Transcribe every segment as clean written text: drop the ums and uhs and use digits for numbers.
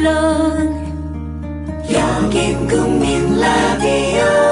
물론 여긴 국민 라디오.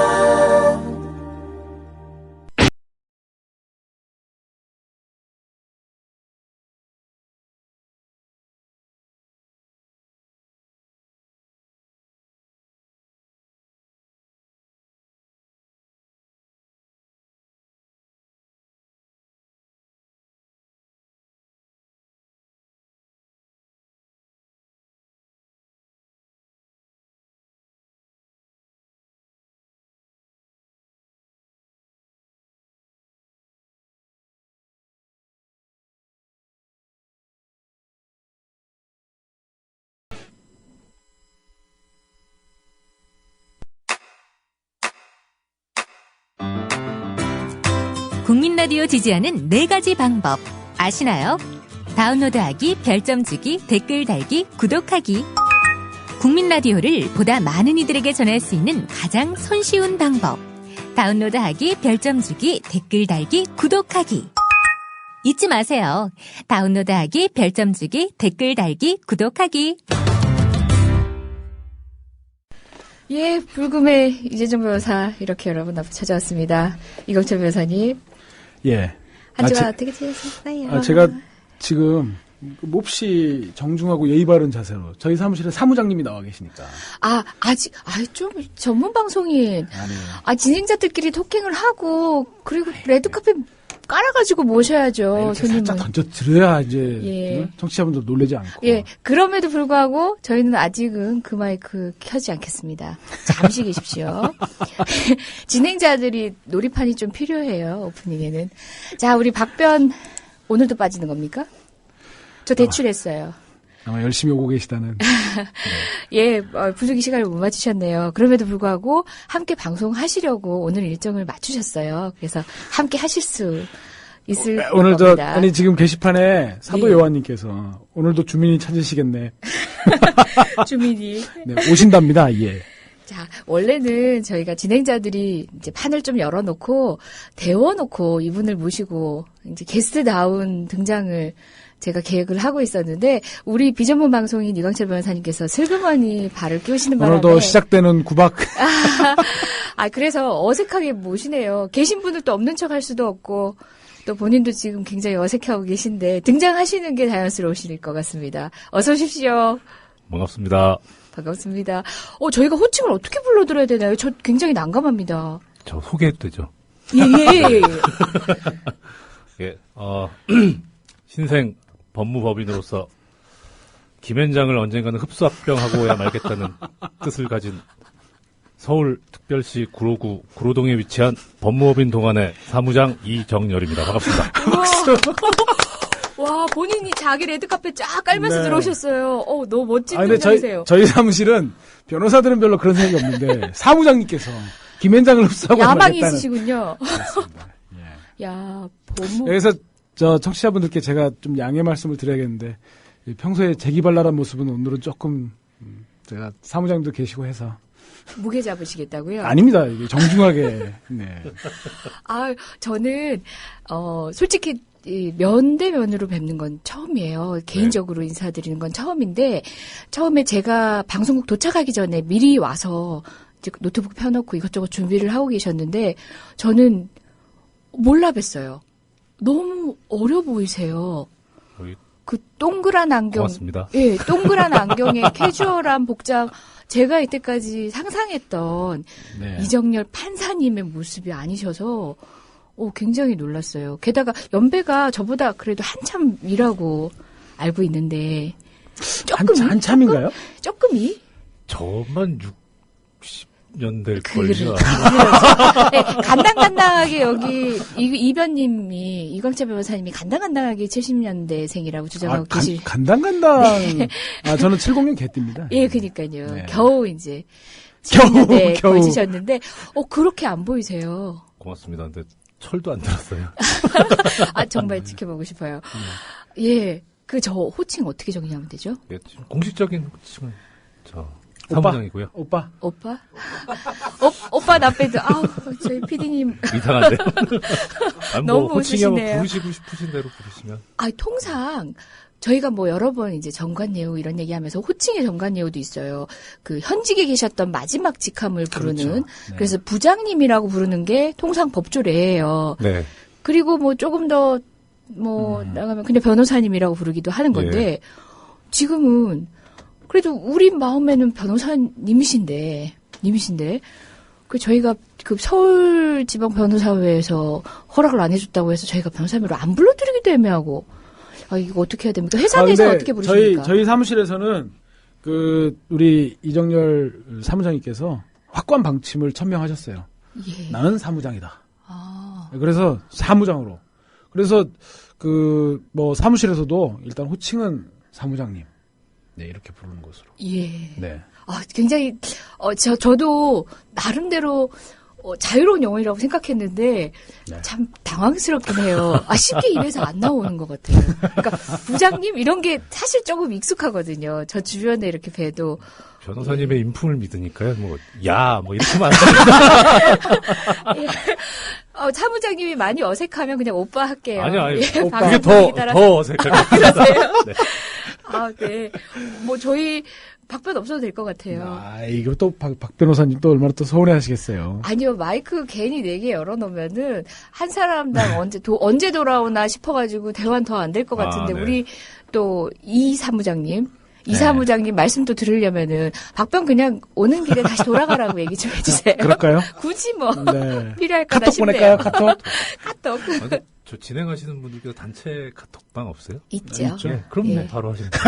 국민 라디오 지지하는 4가지 방법 아시나요? 다운로드하기, 별점 주기, 댓글 달기, 구독하기. 국민 라디오를 보다 많은 이들에게 전할 수 있는 가장 손쉬운 방법. 다운로드하기, 별점 주기, 댓글 달기, 구독하기. 잊지 마세요. 다운로드하기, 별점 주기, 댓글 달기, 구독하기. 예, 불금의 이재정 변호사 이렇게 여러분 앞에 찾아왔습니다. 이광철 변호사님. 예. 한 주가 어떻게 지내셨나요? 제가 지금 몹시 정중하고 예의 바른 자세로 저희 사무실에 사무장님이 나와 계시니까. 좀 전문 방송인. 아니에요. 진행자들끼리 토킹을 하고 그리고 레드카펫 깔아가지고 모셔야죠. 손님 살짝 던져 드려야 이제 예. 청취자분들 놀라지 않고. 예, 그럼에도 불구하고 저희는 아직은 그 마이크 켜지 않겠습니다. 잠시 계십시오. 진행자들이 놀이판이 좀 필요해요. 오프닝에는. 자, 우리 박변 오늘도 빠지는 겁니까? 저 대출했어요. 아마 열심히 오고 계시다는. 예, 부족이 시간을 못 맞추셨네요. 그럼에도 불구하고 함께 방송하시려고 오늘 일정을 맞추셨어요. 그래서 함께 하실 수 있을 오늘 겁니다. 지금 게시판에 사도 예. 여호와님께서 오늘도 주민이 찾으시겠네. 주민이. 네, 오신답니다. 예. 자, 원래는 저희가 진행자들이 이제 판을 좀 열어놓고 데워놓고 이분을 모시고 이제 게스트다운 등장을 제가 계획을 하고 있었는데 우리 비전문 방송인 이광철 변호사님께서 슬그머니 발을 끼우시는 바람에 오늘도 시작되는 구박. 그래서 어색하게 모시네요. 계신 분들도 없는 척 할 수도 없고 또 본인도 지금 굉장히 어색해하고 계신데 등장하시는 게 자연스러우실 것 같습니다. 어서 오십시오. 반갑습니다. 반갑습니다. 저희가 호칭을 어떻게 불러드려야 되나요? 저 굉장히 난감합니다. 저 소개해도 되죠? 예. 예, 신생 법무법인으로서 김현장을 언젠가는 흡수합병하고야 말겠다는 뜻을 가진 서울특별시 구로구 구로동에 위치한 법무법인 동안의 사무장 이정열입니다. 반갑습니다. 와, 본인이 자기 레드카펫 쫙 깔면서 네. 들어오셨어요. 너무 멋진 근데 등장이세요. 저희 사무실은 변호사들은 별로 그런 생각이 없는데 사무장님께서 김현장을 흡수하고 야망이 말겠다는. 있으시군요. 그렇습니다. 예. 야, 법무. 여기서 청취자분들께 제가 좀 양해 말씀을 드려야겠는데 평소에 재기발랄한 모습은 오늘은 조금 제가 사무장도 계시고 해서 무게 잡으시겠다고요? 아닙니다. 이게 정중하게. 네. 저는 솔직히 면대면으로 뵙는 건 처음이에요. 개인적으로 인사드리는 건 처음인데 처음에 제가 방송국 도착하기 전에 미리 와서 이제 노트북 펴놓고 이것저것 준비를 하고 계셨는데 저는 몰라 뵀어요. 너무 어려 보이세요. 그 동그란 안경. 고맙습니다. 예, 동그란 안경에 캐주얼한 복장. 제가 이때까지 상상했던 네. 이정열 판사님의 모습이 아니셔서 굉장히 놀랐어요. 게다가 연배가 저보다 그래도 한참 위라고 알고 있는데 조금 한참인가요? 조금이? 저만 60년대일걸요. 네, 간당간당하게 여기 이변님이 이광철 변호사님이 간당간당하게 70년대생이라고 주장하고 계시. 간당간당. 저는 70년 개띠입니다. 예, 그니까요. 네. 겨우 이제 겨우. 70년대 거지셨는데 그렇게 안 보이세요. 고맙습니다. 근데 철도 안 들었어요. 정말 지켜보고 싶어요. 예, 저 호칭 어떻게 정리하면 되죠? 예, 지금 공식적인 호칭은 사무장이고요. 오빠. 오빠 나 빼도 저희 PD님 이상한데. 너무 호칭이 한번 웃으시네요. 부르시고 싶으신 대로 부르시면. 통상 저희가 뭐 여러 번 이제 정관예우 이런 얘기하면서 호칭의 정관예우도 있어요. 그 현직에 계셨던 마지막 직함을 부르는. 그렇죠. 네. 그래서 부장님이라고 부르는 게 통상 법조례예요. 네. 그리고 뭐 조금 더 뭐 나가면 그냥 변호사님이라고 부르기도 하는 건데 지금은 그래도 우리 마음에는 변호사님이신데 그 저희가 그 서울지방변호사회에서 허락을 안 해줬다고 해서 저희가 변호사님으로 안 불러드리기도 애매하고 이거 어떻게 해야 됩니까? 회사 내에서 근데 어떻게 부르십니까? 저희 사무실에서는 그 우리 이정열 사무장님께서 확고한 방침을 천명하셨어요. 예. 나는 사무장이다. 아, 그래서 사무장으로. 그래서 그 뭐 사무실에서도 일단 호칭은 사무장님. 네, 이렇게 부르는 것으로. 예. 네. 굉장히 저도 나름대로 자유로운 영혼이라고 생각했는데 네. 참 당황스럽긴 해요. 쉽게 입에서 안 나오는 것 같아요. 그러니까 부장님 이런 게 사실 조금 익숙하거든요. 저 주변에 이렇게 봬도 변호사님의 인품을 믿으니까요. 뭐 이렇게만. 사무장님이 많이 어색하면 그냥 오빠 할게요. 아니요. 예, 오빠. 방송 그게 분위기 따라서. 더 어색할 것 같아요. 그러세요? 네. 네. 뭐 저희 박변 없어도 될 것 같아요. 이거 또 박 변호사님 또 얼마나 또 서운해 하시겠어요. 아니요, 마이크 괜히 4개 열어놓으면은, 한 사람당 언제 돌아오나 싶어가지고, 대화는 더 안 될 것 같은데, 네. 우리 또, 이 사무장님 말씀 또 들으려면은, 박병 그냥 오는 길에 다시 돌아가라고 얘기 좀 해주세요. 그럴까요? 굳이 뭐, 네. 필요할까나 카톡 싶네요. 보낼까요? 카톡? 카톡. 근데 저 진행하시는 분들께서 단체 카톡방 없어요? 있죠. 있죠. 예, 그럼 예. 뭐 바로 하시면 돼요.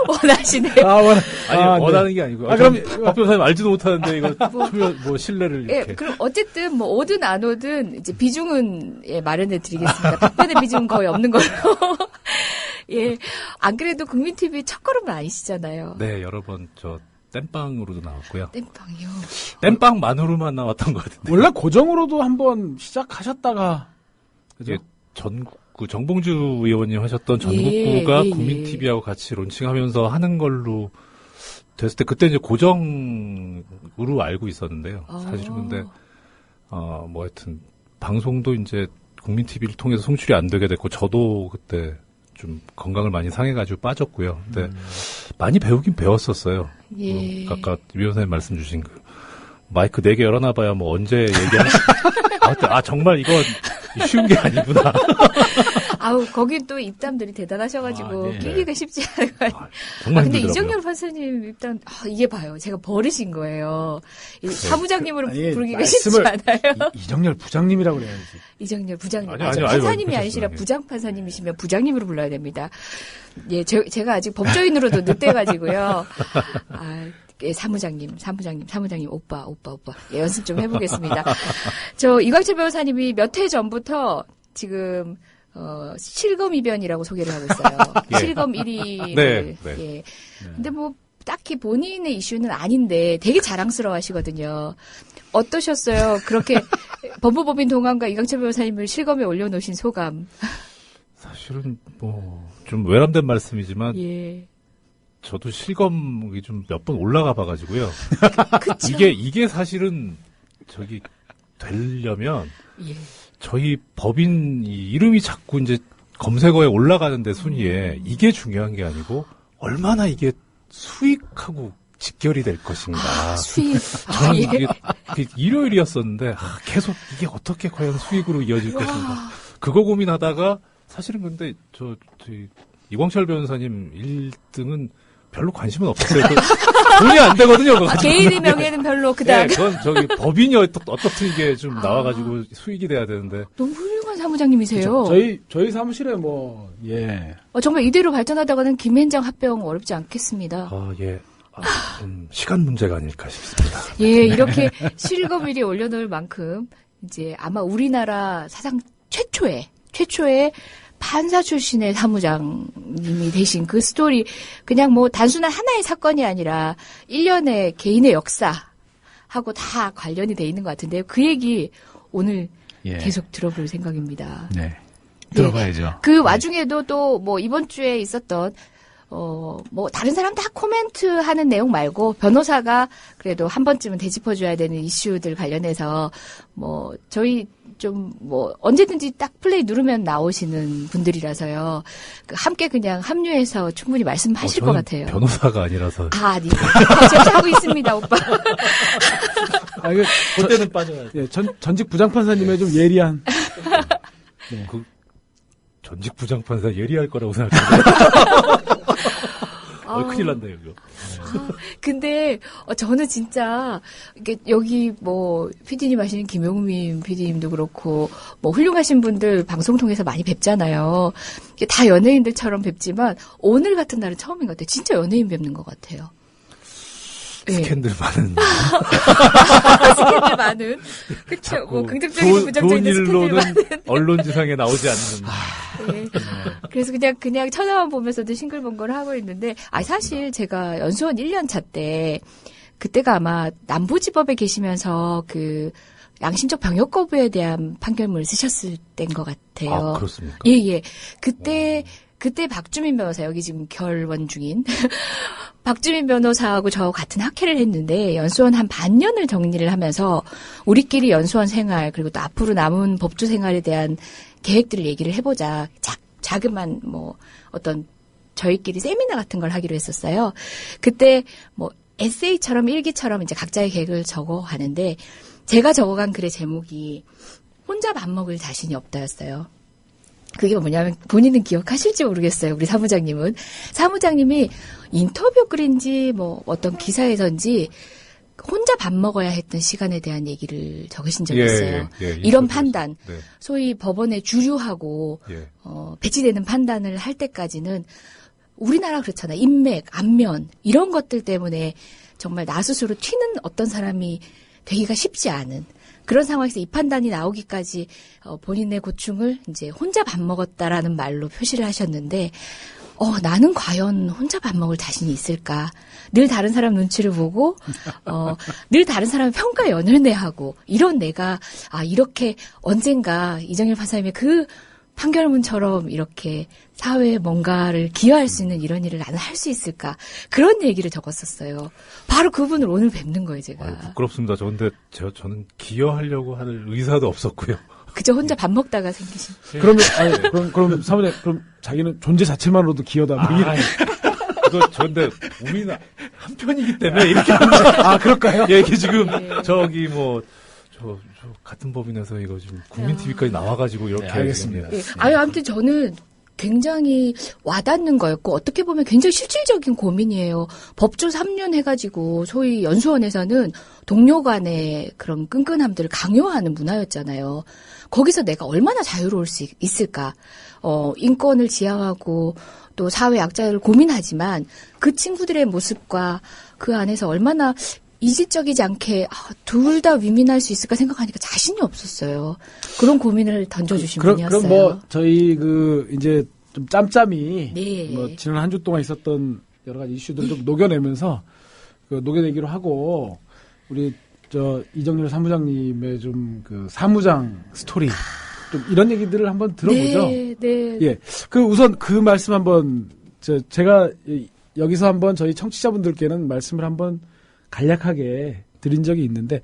원하시네요. 아니, 원하는 네. 게 아니고. 그럼 박 변호사님 알지도 못하는데 이거 뭐 신뢰를 예, 이렇게. 그럼 어쨌든 뭐 오든 안 오든 이제 비중은 마련해 드리겠습니다. 답변의 비중은 거의 없는 걸로. 예, 안 그래도 국민 TV 첫 걸음은 아니시잖아요. 네, 여러 번 저 땜빵으로도 나왔고요. 땜빵이요. 땜빵만으로만 나왔던 것 같은데. 원래 고정으로도 한번 시작하셨다가 그죠? 이게 전국구 정봉주 의원님 하셨던 전국구가 예. 국민 TV하고 같이 론칭하면서 하는 걸로 됐을 때 그때 이제 고정으로 알고 있었는데요. 사실은 근데 뭐 하여튼 방송도 이제 국민 TV를 통해서 송출이 안 되게 됐고 저도 그때 좀 건강을 많이 상해가지고 빠졌고요. 근데 많이 배우긴 배웠었어요. 예. 아까 위원장님 말씀 주신 그 마이크 4개 열어놔봐야 뭐 언제 얘기하지? 정말 이건 쉬운 게 아니구나. 거기 또 입담들이 대단하셔가지고 네. 끼기가 쉽지 않아요. 정말 근데 힘들더라고요. 이정열 판사님 입담 이게 봐요. 제가 버리신 거예요. 사무장님으로 부르기가 쉽지 않아요. 이정열 부장님이라고 그래야지. 이정열 부장님. 아니요, 판사님이 그러셨어요. 아니시라 예. 부장 판사님이시면 부장님으로 불러야 됩니다. 예, 제가 아직 법조인으로도 늦돼가지고요. 사무장님, 오빠. 예, 연습 좀 해보겠습니다. 이광철 변호사님이 몇 해 전부터 지금, 실검이변이라고 소개를 하고 있어요. 예. 실검 1위를. 네. 예. 근데 뭐, 딱히 본인의 이슈는 아닌데 되게 자랑스러워 하시거든요. 어떠셨어요? 그렇게 법무법인 동안과 이광철 변호사님을 실검에 올려놓으신 소감. 사실은 뭐 좀 외람된 말씀이지만 예. 저도 실검이 좀 몇 번 올라가 봐가지고요. 그쵸. 이게 사실은 되려면 예. 저희 법인 이름이 자꾸 이제 검색어에 올라가는데 순위에 이게 중요한 게 아니고 얼마나 이게 수익하고 직결이 될 것인가. 수익. 저는 예. 이게 일요일이었었는데 계속 이게 어떻게 과연 수익으로 이어질 것인가. 그거 고민하다가 사실은 근데 저희 이광철 변호사님 1등은 별로 관심은 없었어요. 돈이 안 되거든요. 그거 가지고. 개인의 명예는 별로 그닥. 네, 그건 법인이 어떻든 이게 좀 나와가지고 수익이 돼야 되는데. 너무 훌륭한 사무장님이세요. 저희 사무실에 정말 이대로 발전하다가는 김현장 합병 어렵지 않겠습니다. 예. 좀 시간 문제가 아닐까 싶습니다. 예, 이렇게 실검일에 올려놓을 만큼 이제 아마 우리나라 사상 최초의 판사 출신의 사무장님이 되신 그 스토리, 그냥 뭐 단순한 하나의 사건이 아니라 1년의 개인의 역사하고 다 관련이 돼 있는 것 같은데요. 그 얘기 오늘 계속 들어볼 생각입니다. 네. 들어봐야죠. 그 와중에도 또 뭐 이번 주에 있었던 뭐 다른 사람 다 코멘트하는 내용 말고 변호사가 그래도 한 번쯤은 되짚어줘야 되는 이슈들 관련해서 뭐 저희 좀 뭐 언제든지 딱 플레이 누르면 나오시는 분들이라서요. 함께 그냥 합류해서 충분히 말씀하실 것 저는 같아요. 변호사가 아니라서. 아니. 제가 하고 있습니다, 오빠. 아, 이거 그때는 빠져야 돼. 예, 전직 부장판사님의 좀 예리한. 네. 그 전직 부장판사 예리할 거라고 생각해요. 큰일 난다, 이거. 근데 저는 진짜 이게 여기 뭐 PD님 하시는 김용민 PD님도 그렇고 뭐 훌륭하신 분들 방송 통해서 많이 뵙잖아요. 이게 다 연예인들처럼 뵙지만 오늘 같은 날은 처음인 것 같아요. 진짜 연예인 뵙는 것 같아요. 스캔들 많은. 스캔들 많은. 그쵸. 뭐 긍정적인 부정적인 스캔들 많은. 언론지상에 나오지 않는. 네. 그래서 그냥 쳐다만 보면서도 싱글벙글 하고 있는데, 사실 제가 연수원 1년 차 때, 그때가 아마 남부지법에 계시면서 그 양심적 병역 거부에 대한 판결문을 쓰셨을 때인 것 같아요. 아, 그렇습니까? 예. 그때 박주민 변호사, 여기 지금 결원 중인, 박주민 변호사하고 저 같은 학회를 했는데, 연수원 한 반년을 정리를 하면서, 우리끼리 연수원 생활, 그리고 또 앞으로 남은 법조 생활에 대한 계획들을 얘기를 해보자. 자그만 뭐 어떤 저희끼리 세미나 같은 걸 하기로 했었어요. 그때 뭐 에세이처럼 일기처럼 이제 각자의 계획을 적어 가는데 제가 적어간 글의 제목이 혼자 밥 먹을 자신이 없다였어요. 그게 뭐냐면 본인은 기억하실지 모르겠어요. 우리 사무장님이 인터뷰 글인지 뭐 어떤 기사에서인지 혼자 밥 먹어야 했던 시간에 대한 얘기를 적으신 적이 있어요. 이런 판단, 네. 소위 법원에 주류하고 배치되는 판단을 할 때까지는 우리나라 그렇잖아요. 인맥, 안면 이런 것들 때문에 정말 나 스스로 튀는 어떤 사람이 되기가 쉽지 않은 그런 상황에서 이 판단이 나오기까지 본인의 고충을 이제 혼자 밥 먹었다라는 말로 표시를 하셨는데 나는 과연 혼자 밥 먹을 자신이 있을까? 늘 다른 사람 눈치를 보고, 늘 다른 사람의 평가에 연연해하고, 이런 내가, 이렇게 언젠가 이정일 판사님의 그 판결문처럼 이렇게 사회에 뭔가를 기여할 수 있는 이런 일을 나는 할 수 있을까? 그런 얘기를 적었었어요. 바로 그분을 오늘 뵙는 거예요, 제가. 부끄럽습니다. 저는 기여하려고 하는 의사도 없었고요. 그저 혼자 밥 먹다가 생기신. 그럼 사무장, 그럼 자기는 존재 자체만으로도 기여다. 그거 저인데 우리는 한 편이기 때문에 이렇게 그럴까요? 예, 이게 지금 저기 뭐 저 같은 법인에서 이거 지금 국민 TV까지 나와가지고 이렇게 알겠습니다. 예. 아무튼 저는 굉장히 와닿는 거였고 어떻게 보면 굉장히 실질적인 고민이에요. 법조 3년 해가지고 소위 연수원에서는 동료 간의 그런 끈끈함들을 강요하는 문화였잖아요. 거기서 내가 얼마나 자유로울 수 있을까. 인권을 지향하고 또 사회 약자를 고민하지만 그 친구들의 모습과 그 안에서 얼마나 이질적이지 않게 둘 다 위민할 수 있을까 생각하니까 자신이 없었어요. 그런 고민을 던져주신 분이었어요. 그럼 뭐 저희 이제 좀 짬짬이 네. 뭐 지난 한 주 동안 있었던 여러 가지 이슈들을 좀 녹여내면서 녹여내기로 하고 우리 이정일 사무장님의 좀 그 사무장 스토리 좀 이런 얘기들을 한번 들어보죠. 네. 예. 우선 그 말씀 한번 제가 여기서 한번 저희 청취자분들께는 말씀을 한번 간략하게 드린 적이 있는데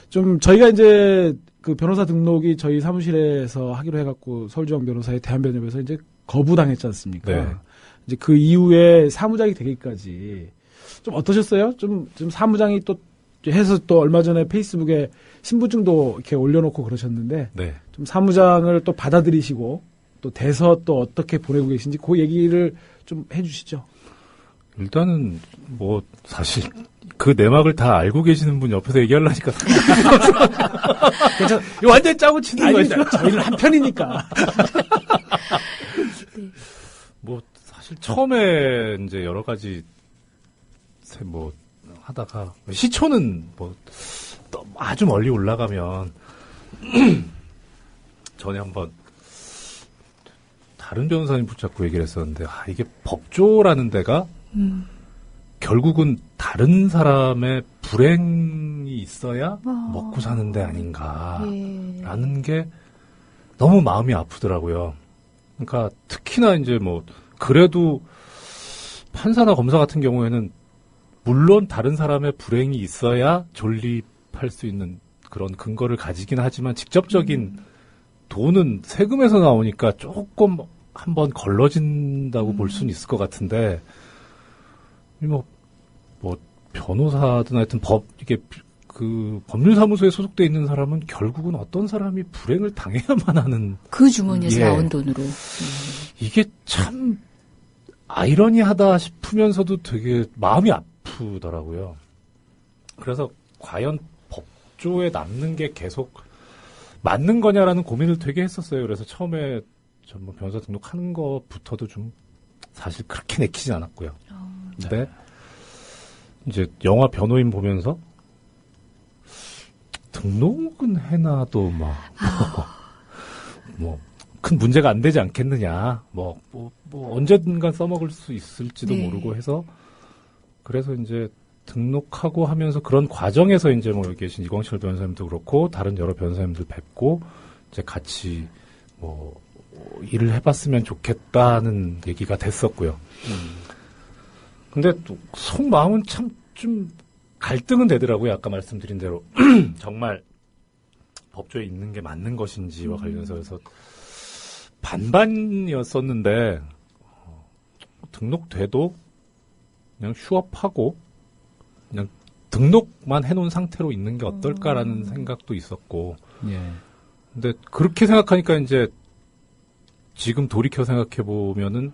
좀 저희가 이제 그 변호사 등록이 저희 사무실에서 하기로 해갖고 서울지방 변호사의 대한변협에서 이제 거부당했지 않습니까? 네. 이제 그 이후에 사무장이 되기까지 좀 어떠셨어요? 좀 사무장이 또 해서 또 얼마 전에 페이스북에 신분증도 이렇게 올려놓고 그러셨는데 네. 좀 사무장을 또 받아들이시고 또 돼서 또 어떻게 보내고 계신지 그 얘기를 좀 해주시죠. 일단은 뭐 사실 그 내막을 다 알고 계시는 분 옆에서 얘기하려니까 괜찮. 이거 완전 짜고 치는 거죠. 저희는 한 편이니까. 뭐 사실 처음에 이제 여러 가지 뭐 하다가 시초는 뭐 아주 멀리 올라가면 전에 한번 다른 변호사님 붙잡고 얘기를 했었는데 이게 법조라는 데가 결국은 다른 사람의 불행이 있어야 먹고 사는 데 아닌가라는 게 너무 마음이 아프더라고요. 그러니까 특히나 이제 뭐 그래도 판사나 검사 같은 경우에는 물론 다른 사람의 불행이 있어야 존립할 수 있는 그런 근거를 가지긴 하지만 직접적인 돈은 세금에서 나오니까 조금 한번 걸러진다고 볼 수는 있을 것 같은데, 뭐 변호사든 하여튼 이게 그 법률사무소에 소속돼 있는 사람은 결국은 어떤 사람이 불행을 당해야만 하는 그 주머니에서 예. 나온 돈으로. 이게 참 아이러니하다 싶으면서도 되게 마음이 아프더라고요. 그래서 과연 법조에 남는 게 계속 맞는 거냐라는 고민을 되게 했었어요. 그래서 처음에 전 변호사 등록하는 것부터도 좀 사실 그렇게 내키지 않았고요. 근데 이제 영화 변호인 보면서 등록은 해놔도 뭐 큰 문제가 안 되지 않겠느냐. 뭐 언제든가 써먹을 수 있을지도 네. 모르고 해서 그래서 이제 등록하고 하면서 그런 과정에서 이제 뭐 여기 계신 이광철 변호사님도 그렇고 다른 여러 변호사님들 뵙고 이제 같이 뭐 일을 해봤으면 좋겠다는 얘기가 됐었고요. 근데 또 속마음은 참 좀 갈등은 되더라고요. 아까 말씀드린 대로 정말 법조에 있는 게 맞는 것인지와 관련해서 그래서 반반이었었는데 등록돼도 그냥 휴업하고 그냥 등록만 해놓은 상태로 있는 게 어떨까라는 생각도 있었고 예. 근데 그렇게 생각하니까 이제 지금 돌이켜 생각해 보면은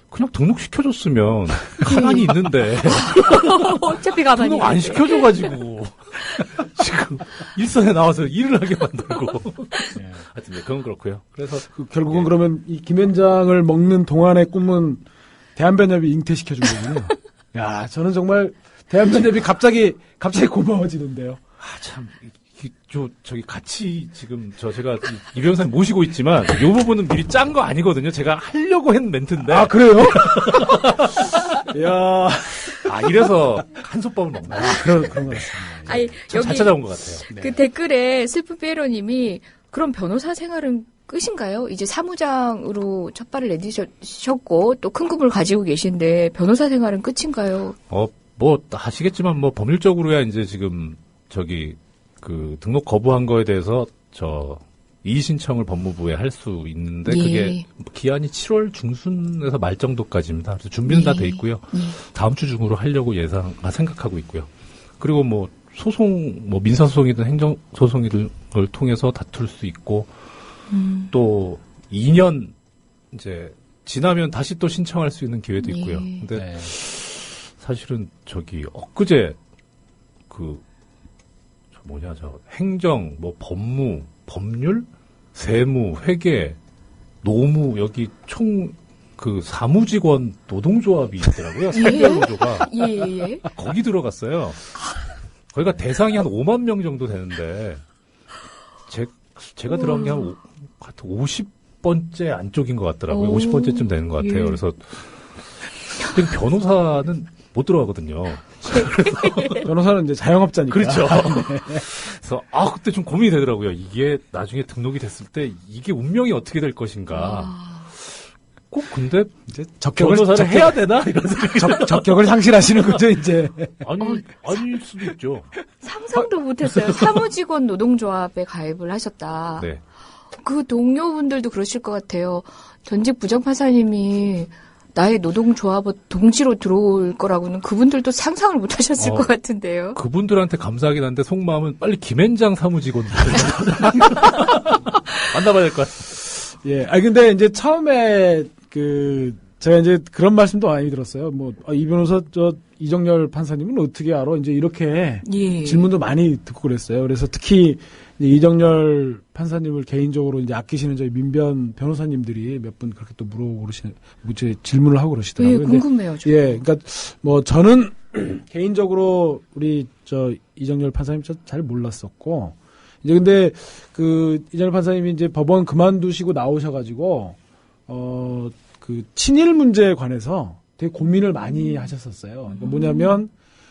그냥 등록시켜줬으면 가만히 있는데 어차피 가만히 등록 안 시켜줘가지고 지금 일선에 나와서 일을 하게 만들고 하여튼 그건 그렇고요. 그래서 결국은 그러면 이 김현장을 먹는 동안의 꿈은 대한변협이 잉태시켜준 거군요. 야, 저는 정말 대한변협이 갑자기 고마워지는데요. 참 저기 같이 지금 제가 이 변호사님 모시고 있지만 이 부분은 미리 짠 거 아니거든요. 제가 하려고 한 멘트인데. 아, 그래요? 이야. 이래서 한솥밥을 먹나. 그런 것 같습니다. 아니, 잘 여기 찾아온 것 같아요. 그 댓글에 슬픈 삐에로님이 그럼 변호사 생활은 끝인가요? 이제 사무장으로 첫 발을 내디셨고 또 큰 꿈을 가지고 계신데 변호사 생활은 끝인가요? 뭐 하시겠지만 뭐 법률적으로야 이제 지금 그 등록 거부한 거에 대해서 이의 신청을 법무부에 할 수 있는데 예. 그게 기한이 7월 중순에서 말 정도까지입니다. 그래서 준비는 다 돼 있고요. 다음 주 중으로 하려고 생각하고 있고요. 그리고 뭐 소송, 뭐 민사 소송이든 행정 소송이든 걸 통해서 다툴 수 있고 또 2년 이제 지나면 다시 또 신청할 수 있는 기회도 있고요. 근데 사실은 엊그제 행정, 뭐 법무, 법률, 세무, 회계, 노무 여기 총 사무직원 노동조합이 있더라고요. 산별노조가. 예. 거기 들어갔어요. 거기가 대상이 한 5만 명 정도 되는데 제가 들어간 게 한 50번째 안쪽인 것 같더라고요. 50번째쯤 되는 것 같아요. 예. 그래서 변호사는 못 들어가거든요. 변호사는 이제 자영업자니까. 그렇죠. 그래서 그때 좀 고민이 되더라고요. 이게 나중에 등록이 됐을 때 이게 운명이 어떻게 될 것인가. 꼭 근데 이제 변호사를 해야 되나 이런 생각이 적격을 상실하시는 거죠 이제. 아닐 수도 있죠. 상상도 못했어요. 사무직원 노동조합에 가입을 하셨다. 네. 그 동료분들도 그러실 것 같아요. 전직 부장판사님이 나의 노동조합에 동지로 들어올 거라고는 그분들도 상상을 못 하셨을 것 같은데요. 그분들한테 감사하긴 한데 속마음은 빨리 김현장 사무직원 만나봐야 될 것 같아요. 예. 근데 이제 처음에 제가 이제 그런 말씀도 많이 들었어요. 이 변호사 이정열 판사님은 어떻게 알아? 이제 이렇게 질문도 많이 듣고 그랬어요. 그래서 특히 이정열 판사님을 개인적으로 이제 아끼시는 저희 민변 변호사님들이 몇 분 그렇게 또 물어보고 질문을 하고 그러시더라고요. 네, 궁금해요. 그러니까 저는 개인적으로 우리 이정열 판사님 잘 몰랐었고 이제 근데 이정열 판사님이 이제 법원 그만두시고 나오셔가지고 친일 문제에 관해서 되게 고민을 많이 하셨었어요. 그러니까 뭐냐면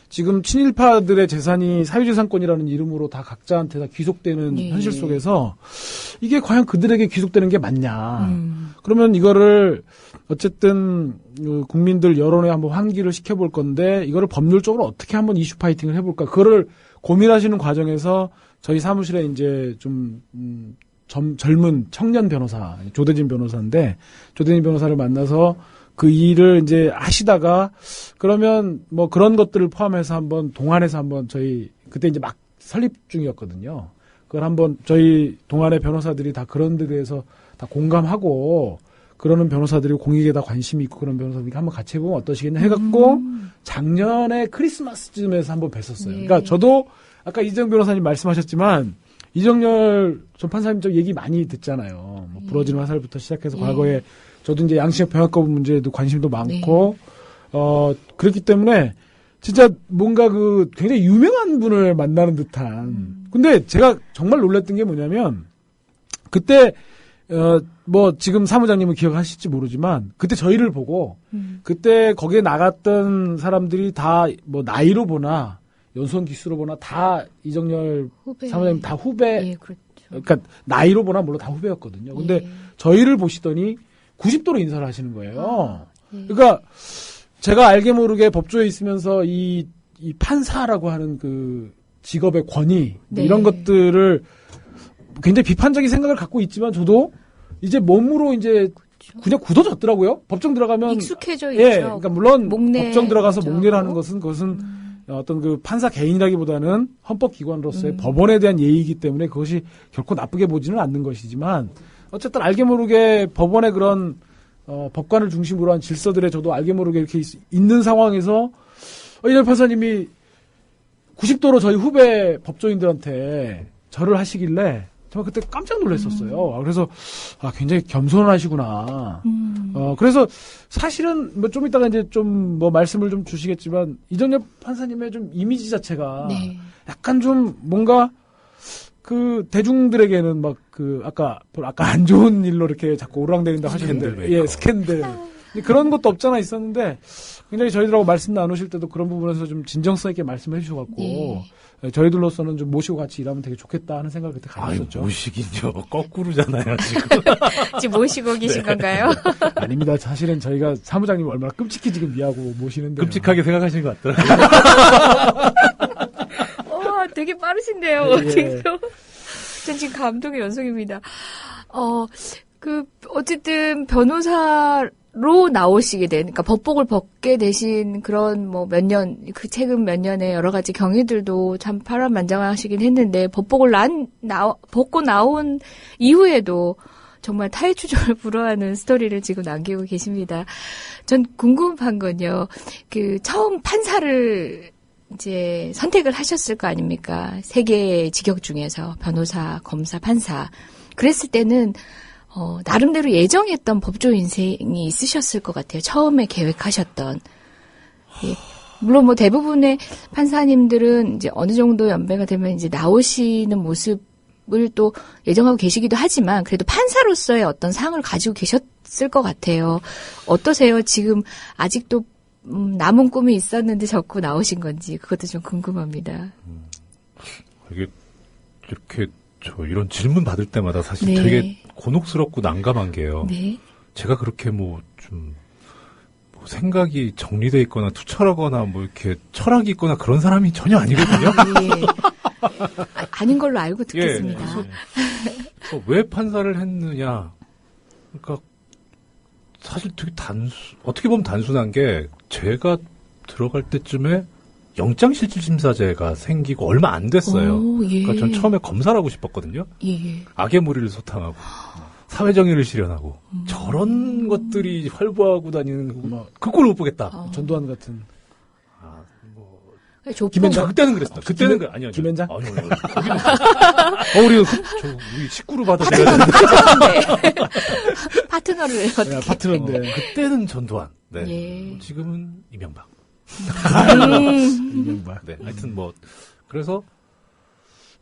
지금 친일파들의 재산이 사유재산권이라는 이름으로 다 각자한테 다 귀속되는 현실 속에서 이게 과연 그들에게 귀속되는 게 맞냐. 그러면 이거를 어쨌든 국민들 여론에 한번 환기를 시켜볼 건데 이거를 법률적으로 어떻게 한번 이슈 파이팅을 해볼까. 그거를 고민하시는 과정에서 저희 사무실에 이제 좀 젊은 청년 변호사 조대진 변호사인데 조대진 변호사를 만나서 그 일을 이제 하시다가 그러면 뭐 그런 것들을 포함해서 한번 동안에서 한번 저희 그때 이제 막 설립 중이었거든요. 그걸 한번 저희 동안의 변호사들이 다 그런 데 대해서 다 공감하고 그러는 변호사들이 공익에 다 관심이 있고 그런 변호사들이 한번 같이 해보면 어떠시겠냐 해갖고 작년에 크리스마스쯤에서 한번 뵀었어요. 그러니까 저도 아까 이정 변호사님 말씀하셨지만 이정열 전 판사님 저 얘기 많이 듣잖아요. 뭐 부러지는 화살부터 시작해서 과거에 저도 이제 양심적 병역거부 문제에도 관심도 많고 그렇기 때문에 진짜 뭔가 그 굉장히 유명한 분을 만나는 듯한. 근데 제가 정말 놀랐던 게 뭐냐면 그때 뭐 지금 사무장님은 기억하실지 모르지만 그때 저희를 보고 그때 거기에 나갔던 사람들이 다 뭐 나이로 보나 연수원 기수로 보나 다 이정열 후배. 사무장님 다 후배. 예, 그렇죠. 그러니까 나이로 보나 물론 다 후배였거든요. 근데 저희를 보시더니 90도로 인사를 하시는 거예요. 그러니까 제가 알게 모르게 법조에 있으면서 이 판사라고 하는 그 직업의 권위 이런 것들을 굉장히 비판적인 생각을 갖고 있지만 저도 이제 몸으로 이제 그냥 굳어졌더라고요. 법정 들어가면 익숙해져 예, 있죠. 그러니까 물론 목내 법정 들어가서 하죠. 목례를 하는 것은 그것은 어떤 그 판사 개인이라기보다는 헌법기관으로서의 법원에 대한 예의이기 때문에 그것이 결코 나쁘게 보지는 않는 것이지만 어쨌든 알게 모르게 법원의 그런 법관을 중심으로 한 질서들에 저도 알게 모르게 이렇게 있는 상황에서 이정 판사님이 90도로 저희 후배 법조인들한테 절을 하시길래 정말 그때 깜짝 놀랐었어요. 그래서 굉장히 겸손하시구나. 그래서 사실은 뭐 좀 이따가 이제 좀 뭐 말씀을 좀 주시겠지만 이정열 판사님의 좀 이미지 자체가 약간 좀 뭔가 그 대중들에게는 막 그 아까 안 좋은 일로 이렇게 자꾸 오르락내린다 하시는데 예 스캔들 그런 것도 없잖아 있었는데 굉장히 저희들하고 말씀 나누실 때도 그런 부분에서 좀 진정성 있게 말씀해 주셔갖고 저희들로서는 좀 모시고 같이 일하면 되게 좋겠다 하는 생각을 그때 가졌었죠. 모시긴요. 거꾸로잖아요, 지금. 지금 모시고 계신 건가요? 아닙니다. 사실은 저희가 사무장님 얼마나 끔찍히 지금 미하고 모시는데. 끔찍하게 생각하시는 것 같더라고요. 되게 빠르신데요. 예. 전 지금 감동의 연속입니다. 어쨌든 변호사로 나오시게 된, 그러니까 법복을 벗게 되신 그런 뭐 최근 몇 년의 여러 가지 경위들도 참 파란만장하시긴 했는데, 법복을 벗고 나온 이후에도 정말 타의추종을 불허하는 스토리를 지금 남기고 계십니다. 전 궁금한 건요, 처음 판사를 이제 선택을 하셨을 거 아닙니까? 세 개의 직역 중에서 변호사, 검사, 판사. 그랬을 때는 나름대로 예정했던 법조 인생이 있으셨을 것 같아요. 처음에 계획하셨던. 예. 물론 뭐 대부분의 판사님들은 이제 어느 정도 연배가 되면 이제 나오시는 모습을 또 예정하고 계시기도 하지만 그래도 판사로서의 어떤 상을 가지고 계셨을 것 같아요. 어떠세요? 지금 아직도 남은 꿈이 있었는데 적고 나오신 건지 그것도 좀 궁금합니다. 이게 이렇게 이런 질문 받을 때마다 사실 되게 곤혹스럽고 난감한 게요. 제가 그렇게 좀 생각이 정리돼 있거나 투철하거나 뭐 이렇게 철학이 있거나 그런 사람이 전혀 아니거든요. 아닌 걸로 알고 듣겠습니다. 그래서 왜 판사를 했느냐? 그러니까 사실 되게 어떻게 보면 단순한 게 제가 들어갈 때쯤에 영장실질심사제가 생기고 얼마 안 됐어요. 그러니까 전 처음에 검사를 하고 싶었거든요. 악의 무리를 소탕하고 사회정의를 실현하고 저런 것들이 활보하고 다니는 그 꼴을 못 보겠다. 전두환 같은. 김현장 그때는 그랬어. 그때는 아니요. 김현장? 아니요. 우리 식구로 받아 내가 파트너를 어떻게? 파트너인데. 그때는 전두환. 네. 지금은 이명박. 이명박. 네. 하여튼 그래서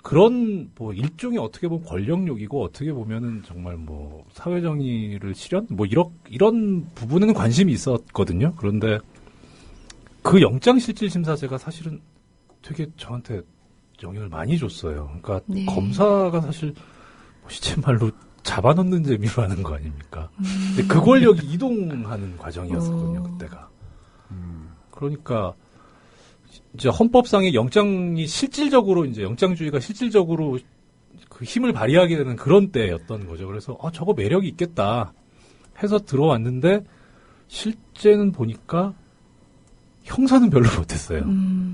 그런 일종의 어떻게 보면 권력욕이고 어떻게 보면은 정말 사회정의를 실현 이런 부분에는 관심이 있었거든요. 그런데 그 영장실질심사제가 사실은 되게 저한테 영향을 많이 줬어요. 그러니까 검사가 사실 시체말로 잡아넣는 재미로 하는 거 아닙니까? 근데 그 권력이 이동하는 과정이었거든요, 그때가. 그러니까 이제 헌법상의 영장이 실질적으로 이제 영장주의가 실질적으로 그 힘을 발휘하게 되는 그런 때였던 거죠. 그래서 저거 매력이 있겠다 해서 들어왔는데 실제는 보니까 형사는 별로 못했어요.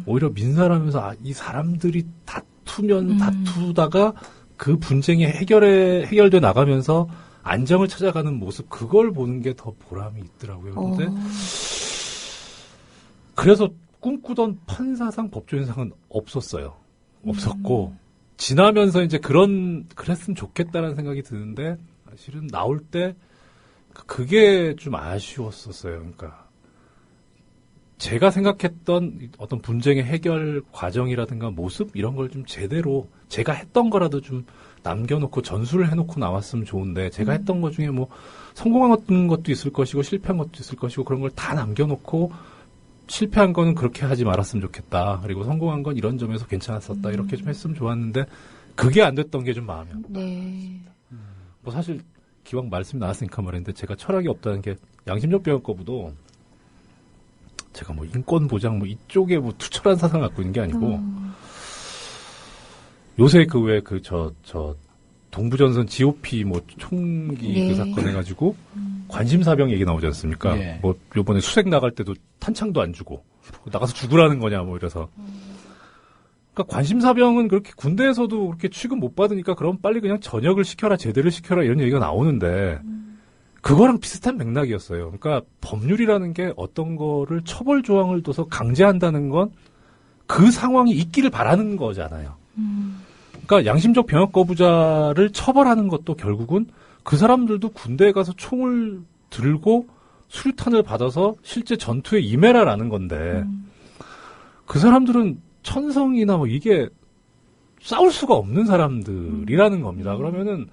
오히려 민사라면서 이 사람들이 다투다가 그 분쟁이 해결돼 나가면서 안정을 찾아가는 모습 그걸 보는 게 더 보람이 있더라고요. 근데 그래서 꿈꾸던 판사상 법조인상은 없었어요. 없었고 지나면서 이제 그랬으면 좋겠다라는 생각이 드는데 사실은 나올 때 그게 좀 아쉬웠었어요. 그러니까 제가 생각했던 어떤 분쟁의 해결 과정이라든가 모습 이런 걸 좀 제대로 제가 했던 거라도 좀 남겨놓고 전수를 해놓고 나왔으면 좋은데 제가 했던 것 중에 뭐 성공한 것도 있을 것이고 실패한 것도 있을 것이고 그런 걸 다 남겨놓고 실패한 거는 그렇게 하지 말았으면 좋겠다. 그리고 성공한 건 이런 점에서 괜찮았었다. 이렇게 좀 했으면 좋았는데 그게 안 됐던 게 좀 마음이 아프다. 네. 뭐 사실 기왕 말씀이 나왔으니까 말인데 제가 철학이 없다는 게 양심적 병역거부도 제가 뭐 인권 보장 뭐 이쪽에 뭐 투철한 사상을 갖고 있는 게 아니고 요새 그 왜 동부전선 GOP 뭐 총기 네. 그 사건 해가지고 관심사병 얘기 나오지 않습니까? 네. 뭐 요번에 수색 나갈 때도 탄창도 안 주고 나가서 죽으라는 거냐 뭐 이래서. 그러니까 관심사병은 그렇게 군대에서도 그렇게 취급 못 받으니까 그럼 빨리 그냥 전역을 시켜라 제대를 시켜라 이런 얘기가 나오는데 그거랑 비슷한 맥락이었어요. 그러니까 법률이라는 게 어떤 거를 처벌 조항을 둬서 강제한다는 건 그 상황이 있기를 바라는 거잖아요. 그러니까 양심적 병역 거부자를 처벌하는 것도 결국은 그 사람들도 군대에 가서 총을 들고 수류탄을 받아서 실제 전투에 임해라라는 건데 그 사람들은 천성이나 뭐 이게 싸울 수가 없는 사람들이라는 겁니다. 그러면은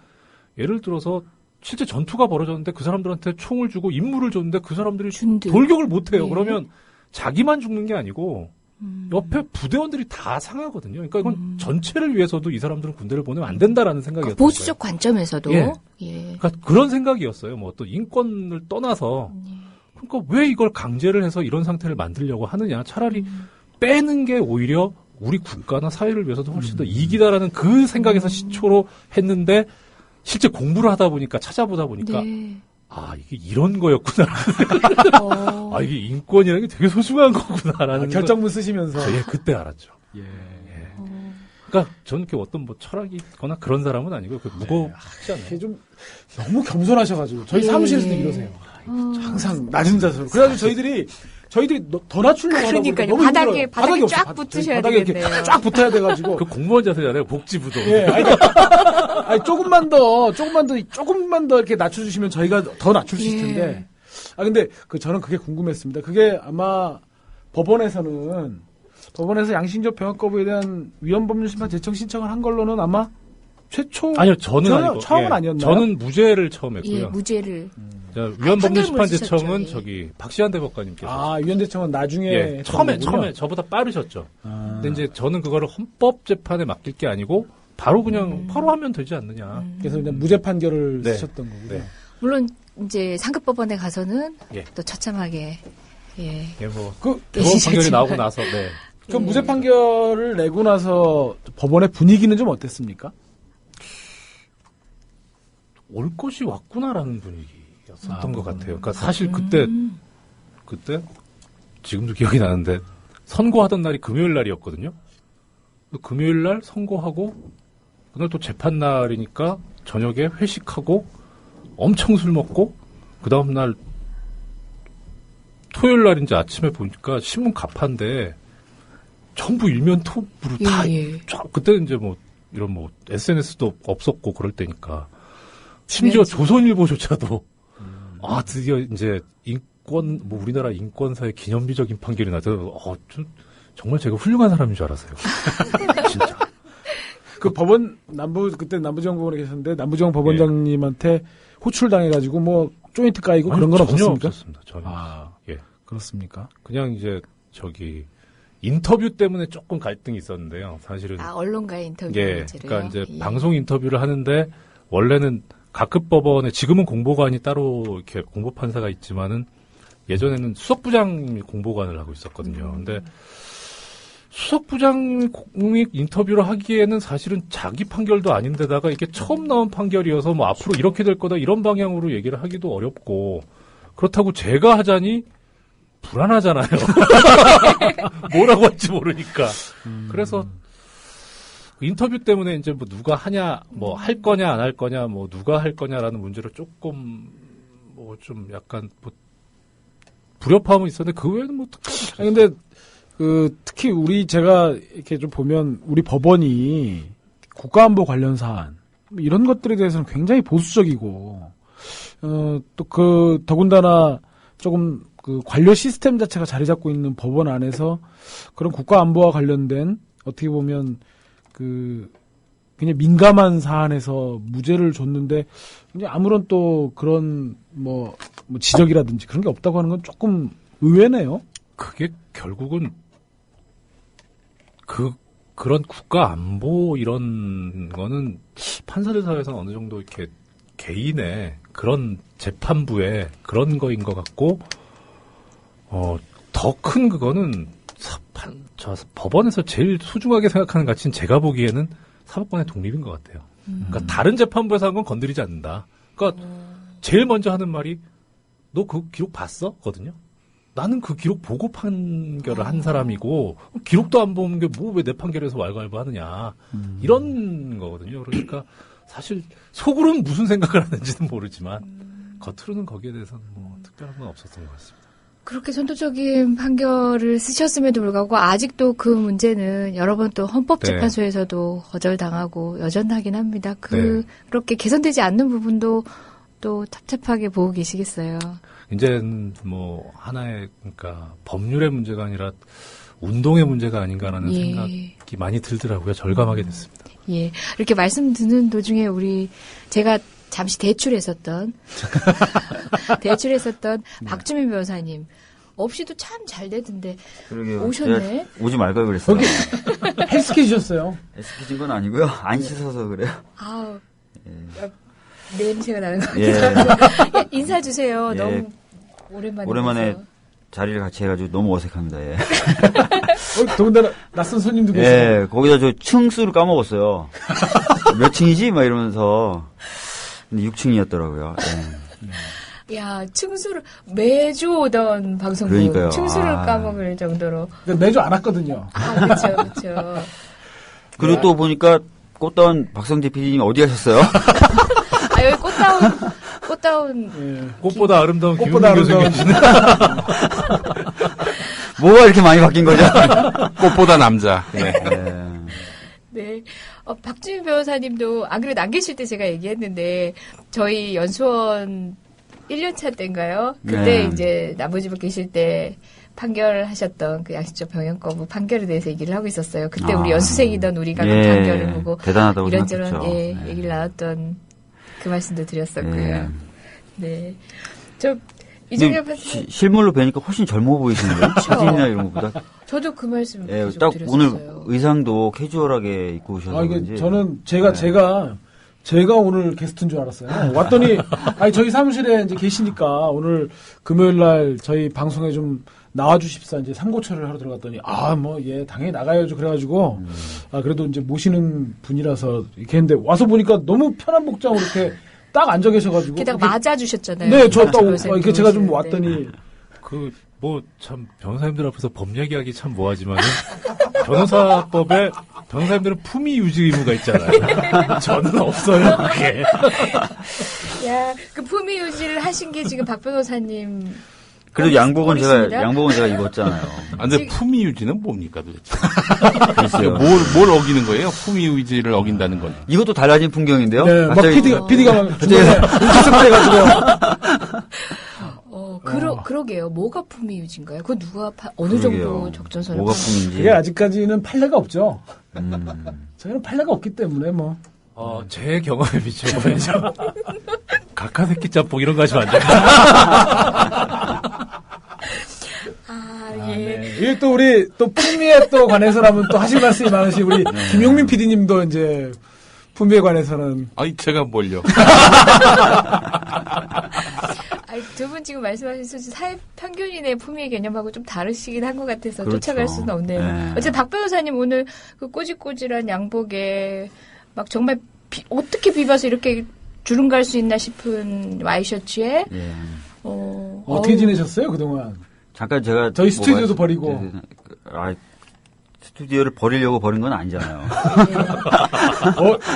예를 들어서 실제 전투가 벌어졌는데 그 사람들한테 총을 주고 임무를 줬는데 그 사람들이 돌격을 못해요. 네. 그러면 자기만 죽는 게 아니고 옆에 부대원들이 다 상하거든요. 그러니까 이건 전체를 위해서도 이 사람들은 군대를 보내면 안 된다라는 생각이었어요. 보수적 관점에서도. 예. 예. 그러니까 그런 생각이었어요. 뭐 어떤 인권을 떠나서 그러니까 왜 이걸 강제를 해서 이런 상태를 만들려고 하느냐. 차라리 빼는 게 오히려 우리 국가나 사회를 위해서도 훨씬 더 이익이다라는 그 생각에서 시초로 했는데 실제 공부를 하다 보니까 찾아보다 보니까 네. 이게 이런 거였구나. 이게 인권이라는 게 되게 소중한 거구나라는 결정문 쓰시면서. 그때 알았죠. 예. 그러니까 저는 어떤 뭐 철학이 있거나 그런 사람은 아니고 무겁지 않아요. 이게 좀 너무 겸손하셔가지고 저희 사무실에서도 이러세요. 항상 낮은 자세로. 그래가지고 저희들이 더 낮추려고 하다 보니까 그러니까요. 너무 바닥에 힘들어요. 바닥이 쫙 없어요. 붙으셔야 바닥에 이렇게 되겠네요. 쫙 붙어야 돼가지고. 그 공무원 자세잖아요. 복지부도. 예, 조금만 더 이렇게 낮춰주시면 저희가 더 낮출 수 있을 텐데. 근데 저는 그게 궁금했습니다. 그게 아마 법원에서 양심적 병역 거부에 대한 위헌법률 심판 제청 신청을 한 걸로는 아마 최초. 아니요, 저는 아니고. 처음은 아니었나요? 저는 무죄를 처음 했고요. 예, 무죄를. 위헌법률 심판 쓰셨죠. 제청은 예. 박시한 대법관님께서. 위헌 제청은 나중에. 처음에 저보다 빠르셨죠. 근데 이제 저는 그거를 헌법재판에 맡길 게 아니고 바로 그냥 바로 하면 되지 않느냐. 그래서 그냥 무죄 판결을 네. 쓰셨던 거고요. 네. 물론 이제 상급법원에 가서는 예. 또 처참하게 대법원 판결이 나오고 나서 그 무죄 판결을 내고 나서 법원의 분위기는 좀 어땠습니까? 올 것이 왔구나라는 분위기였었던 것 같아요. 그러니까 사실 그때 지금도 기억이 나는데 선고하던 날이 금요일 날이었거든요. 금요일 날 선고하고 그날 또 재판 날이니까 저녁에 회식하고 엄청 술 먹고 그 다음 날 토요일 날인지 아침에 보니까 신문 가판데 전부 일면 톱으로 다 그때는 이제 뭐 이런 뭐 SNS도 없었고 그럴 때니까 심지어 조선일보조차도 드디어 이제 우리나라 인권사의 기념비적인 판결이 나서 정말 제가 훌륭한 사람인 줄 알았어요. 진짜. 그 법원 그때 남부지방법원에 계셨는데 남부지방 법원장님한테 호출당해가지고 뭐 조인트 까이고 그런 건 없었습니까? 없었습니다. 전혀. 그렇습니까? 그냥 이제 인터뷰 때문에 조금 갈등이 있었는데요. 사실은. 언론과의 인터뷰 문제를요? 그러니까 이제 방송 인터뷰를 하는데 원래는 각급 법원에 지금은 공보관이 따로 이렇게 공보판사가 있지만은 예전에는 수석부장님이 공보관을 하고 있었거든요. 근데 수석부장 공익 인터뷰를 하기에는 사실은 자기 판결도 아닌데다가 이게 처음 나온 판결이어서 뭐 앞으로 이렇게 될 거다 이런 방향으로 얘기를 하기도 어렵고 그렇다고 제가 하자니 불안하잖아요. 뭐라고 할지 모르니까. 그래서 인터뷰 때문에 이제 뭐 누가 하냐, 뭐 할 거냐 안 할 거냐, 뭐 누가 할 거냐라는 문제로 조금 뭐 좀 약간 뭐 불협화음은 있었는데 그 외에는 뭐 특별히. 아니, 근데 특히 제가 이렇게 좀 보면 우리 법원이 국가안보 관련 사안 이런 것들에 대해서는 굉장히 보수적이고 또 더군다나 조금 관료 시스템 자체가 자리 잡고 있는 법원 안에서 그런 국가안보와 관련된 어떻게 보면 그냥 민감한 사안에서 무죄를 줬는데 그냥 아무런 또 그런 뭐 지적이라든지 그런 게 없다고 하는 건 조금 의외네요. 그게 결국은 그런 국가 안보 이런 거는 판사들 사회에서는 어느 정도 이렇게 개인의 그런 재판부의 그런 거인 것 같고, 더 큰 그거는 법원에서 제일 소중하게 생각하는 가치는 제가 보기에는 사법관의 독립인 것 같아요. 그러니까 다른 재판부에서 한 건 건드리지 않는다. 그러니까 제일 먼저 하는 말이 너 그 기록 봤어? 거든요. 나는 그 기록 보고 판결을 한 사람이고 기록도 안 보는 게 뭐 왜 내 판결에서 왈가왈부 하느냐 이런 거거든요. 그러니까 사실 속으로는 무슨 생각을 하는지는 모르지만 겉으로는 거기에 대해서는 뭐 특별한 건 없었던 것 같습니다. 그렇게 선도적인 판결을 쓰셨음에도 불구하고 아직도 그 문제는 여러 번 또 헌법재판소에서도 거절당하고 여전하긴 합니다. 그렇게 개선되지 않는 부분도 또 답답하게 보고 계시겠어요. 이제는 뭐 하나의 그러니까 법률의 문제가 아니라 운동의 문제가 아닌가라는 생각이 많이 들더라고요. 절감하게 됐습니다. 예, 이렇게 말씀 듣는 도중에 제가 잠시 대출했었던 박주민 변호사님 없이도 참 잘 되던데 그러게요. 오셨네. 오지 말걸 그랬어요. 헬스케 주셨어요. 헬스케진 건 아니고요. 안 씻어서 그래요. 아우, 예. 냄새가 나는 것 예. 같아요. 예, 인사 주세요. 예. 너무 오랜만에 뵈서. 자리를 같이 해가지고 너무 어색합니다. 예. 더군다나 낯선 손님도 계세요. 예, 거기다 저 층수를 까먹었어요. 몇 층이지? 막 이러면서. 근데 6층이었더라고요. 예. 야, 층수를 매주 오던 방송국 그러니까요. 층수를 까먹을 정도로. 매주 안 왔거든요. 그렇죠. 그리고 또 보니까 꽃다운 박성재 PD님 어디 가셨어요? 여기 꽃다운. 예. 꽃보다 아름다운 꽃보다 김은경 아름다운 교수님. 뭐가 이렇게 많이 바뀐 거죠? 꽃보다 남자. 네. 네. 박주민 변호사님도 안 그래도 안 계실 때 제가 얘기했는데 저희 연수원 1년차 때인가요? 그때 이제 남부지법 계실 때 판결하셨던 그 양심적 병역 거부 판결에 대해서 얘기를 하고 있었어요. 그때 우리 연수생이던 우리가 그 판결을 보고 대단하다고 이런저런 생각했죠. 얘기를 나눴던 그 말씀도 드렸었고요. 네. 이정엽 판사님. 실물로 뵈니까 훨씬 젊어 보이시는데요? 사진이나 이런 것보다. 저도 그 말씀 예, 계속 딱 드렸었어요. 오늘 의상도 캐주얼하게 입고 오셔서 이게 그런지. 저는 제가 오늘 게스트인 줄 알았어요. 왔더니 저희 사무실에 이제 계시니까 오늘 금요일 날 저희 방송에 좀 나와주십사 이제 삼고초를 하러 들어갔더니 당연히 나가야죠. 그래가지고 그래도 이제 모시는 분이라서 이렇게 했는데 와서 보니까 너무 편한 복장으로 이렇게 딱 앉아 계셔가지고. 게다가 맞아주셨잖아요. 네, 저 딱 이렇게 제가 좀 왔더니 참 변호사님들 앞에서 법 얘기하기 참 뭐하지만은 변호사법에 변호사님들은 품위 유지 의무가 있잖아요. 저는 없어요, 그게. 야, 그 품위 유지를 하신 게 지금 박 변호사님. 그래도 양복은 꼴이십니다. 제가 입었잖아요. 근데 품위 유지는 뭡니까 도대체? 글쎄요. 뭘 어기는 거예요? 품위 유지를 어긴다는 건. 이것도 달라진 풍경인데요. 네, 막 갑자기 PD가 막 중간에 해가지고. 그러게요. 뭐가 품위 유지인가요? 그건 누가 어느 그러게요. 정도 적정선을 뭐가 파는 품인지. 그게 아직까지는 판례가 없죠. 저희는 판례가 없기 때문에 뭐. 제 경험에 비춰보면요. 각하새끼 짬뽕 이런 거 하시면 안 돼요. 예. 네. 이게 또 우리 또 품위에 또 관해서라면 또 하실 말씀이 많으신 우리 김용민 PD님도 이제 품위에 관해서는. 제가 뭘요? 아니, 두 분 지금 말씀하신 수준 사회 평균인의 품위의 개념하고 좀 다르시긴 한 것 같아서 그렇죠. 쫓아갈 수는 없네요. 네. 어쨌든 박 변호사님 오늘 그 꼬질꼬질한 양복에 막 정말 어떻게 비벼서 이렇게 주름 갈 수 있나 싶은 와이셔츠에 예. 어떻게 지내셨어요 그동안? 잠깐 제가 저희 스튜디오도 버리고. 스튜디오를 버리려고 버린 건 아니잖아요.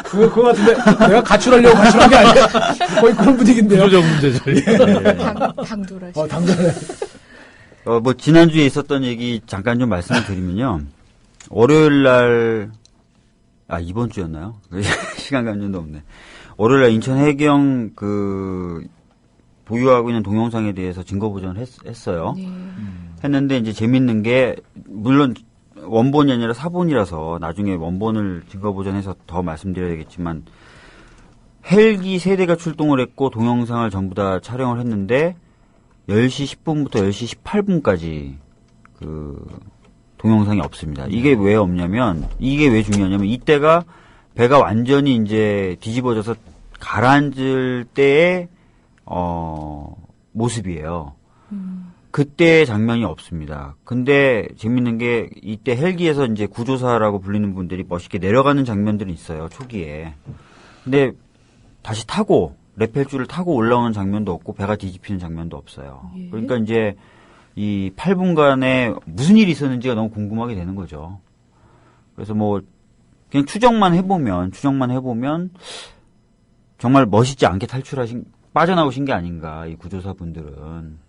그거 같은데 내가 가출하려고 가출한 게 아니야. 거의 그런 분위기인데요. 구조적 문제죠. 당돌하시. 당돌해. 뭐 지난주에 있었던 얘기 잠깐 좀 말씀을 드리면요. 월요일 날 이번 주였나요? 시간 감정도 없네. 월요일 날 인천 해경 보유하고 있는 동영상에 대해서 증거 보전을 했어요. 네. 했는데 이제 재밌는 게 물론 원본이 아니라 사본이라서 나중에 원본을 증거 보전해서 더 말씀드려야 되겠지만 헬기 3대가 출동을 했고 동영상을 전부 다 촬영을 했는데 10시 10분부터 10시 18분까지 동영상이 없습니다. 이게 왜 없냐면 이게 왜 중요하냐면 이때가 배가 완전히 이제 뒤집어져서 가라앉을 때의 모습이에요. 그때 장면이 없습니다. 근데 재밌는 게 이때 헬기에서 이제 구조사라고 불리는 분들이 멋있게 내려가는 장면들이 있어요. 초기에. 근데 다시 타고 레펠줄을 타고 올라오는 장면도 없고 배가 뒤집히는 장면도 없어요. 예. 그러니까 이제 이 8분간에 무슨 일이 있었는지가 너무 궁금하게 되는 거죠. 그래서 뭐 그냥 추정만 해보면 정말 멋있지 않게 빠져나오신 게 아닌가, 이 구조사분들은.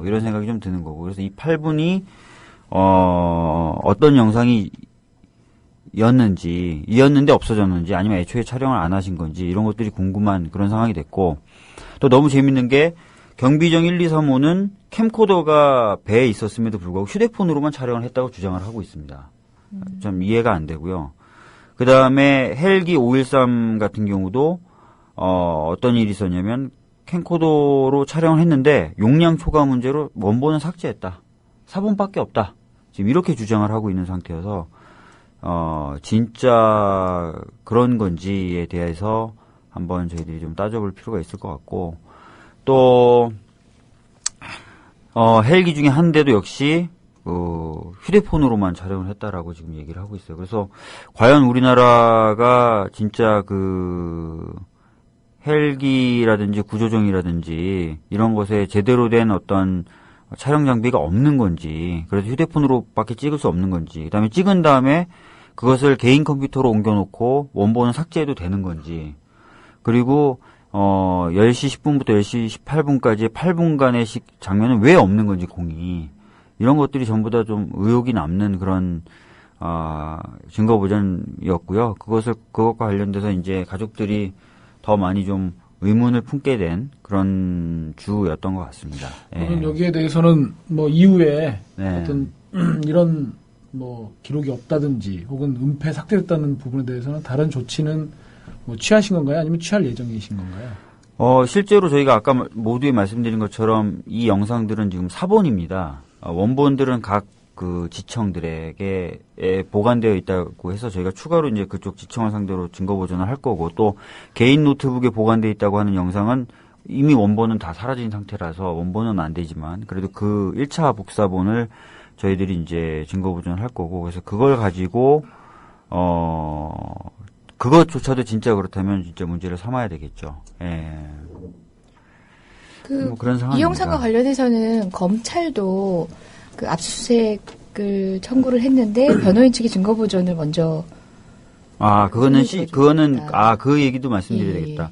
이런 생각이 좀 드는 거고. 그래서 이 8분이, 어떤 이었는데 없어졌는지, 아니면 애초에 촬영을 안 하신 건지, 이런 것들이 궁금한 그런 상황이 됐고, 또 너무 재밌는 게, 경비정 1, 2, 3호는 캠코더가 배에 있었음에도 불구하고 휴대폰으로만 촬영을 했다고 주장을 하고 있습니다. 좀 이해가 안 되고요. 그 다음에 헬기 513 같은 경우도, 어떤 일이 있었냐면, 캠코더로 촬영을 했는데 용량 초과 문제로 원본은 삭제했다. 사본밖에 없다. 지금 이렇게 주장을 하고 있는 상태여서 진짜 그런 건지에 대해서 한번 저희들이 좀 따져볼 필요가 있을 것 같고 또 헬기 중에 한 대도 역시 휴대폰으로만 촬영을 했다라고 지금 얘기를 하고 있어요. 그래서 과연 우리나라가 진짜 헬기라든지 구조정이라든지 이런 것에 제대로 된 어떤 촬영 장비가 없는 건지, 그래서 휴대폰으로밖에 찍을 수 없는 건지, 그다음에 찍은 다음에 그것을 개인 컴퓨터로 옮겨놓고 원본은 삭제해도 되는 건지, 그리고 10시 10분부터 10시 18분까지의 8분간의 장면은 왜 없는 건지 공이 이런 것들이 전부 다 좀 의혹이 남는 그런 증거 보전이었고요. 그것과 관련돼서 이제 가족들이 더 많이 좀 의문을 품게 된 그런 주였던 것 같습니다. 그럼 여기에 대해서는 뭐 이후에 네. 어떤 이런 뭐 기록이 없다든지 혹은 은폐 삭제됐다는 부분에 대해서는 다른 조치는 뭐 취하신 건가요? 아니면 취할 예정이신 건가요? 실제로 저희가 아까 모두에 말씀드린 것처럼 이 영상들은 지금 사본입니다. 원본들은 각 지청들에게 보관되어 있다고 해서 저희가 추가로 이제 그쪽 지청을 상대로 증거 보존을 할 거고 또 개인 노트북에 보관되어 있다고 하는 영상은 이미 원본은 다 사라진 상태라서 원본은 안 되지만 그래도 그 1차 복사본을 저희들이 이제 증거 보존을 할 거고 그래서 그걸 가지고 그것조차도 진짜 그렇다면 진짜 문제를 삼아야 되겠죠. 예. 뭐 그런 상황입니다. 이 영상과 관련해서는 검찰도 압수수색을 청구를 했는데 변호인 측이 증거 보존을 먼저 그 얘기도 말씀드려야 예. 되겠다.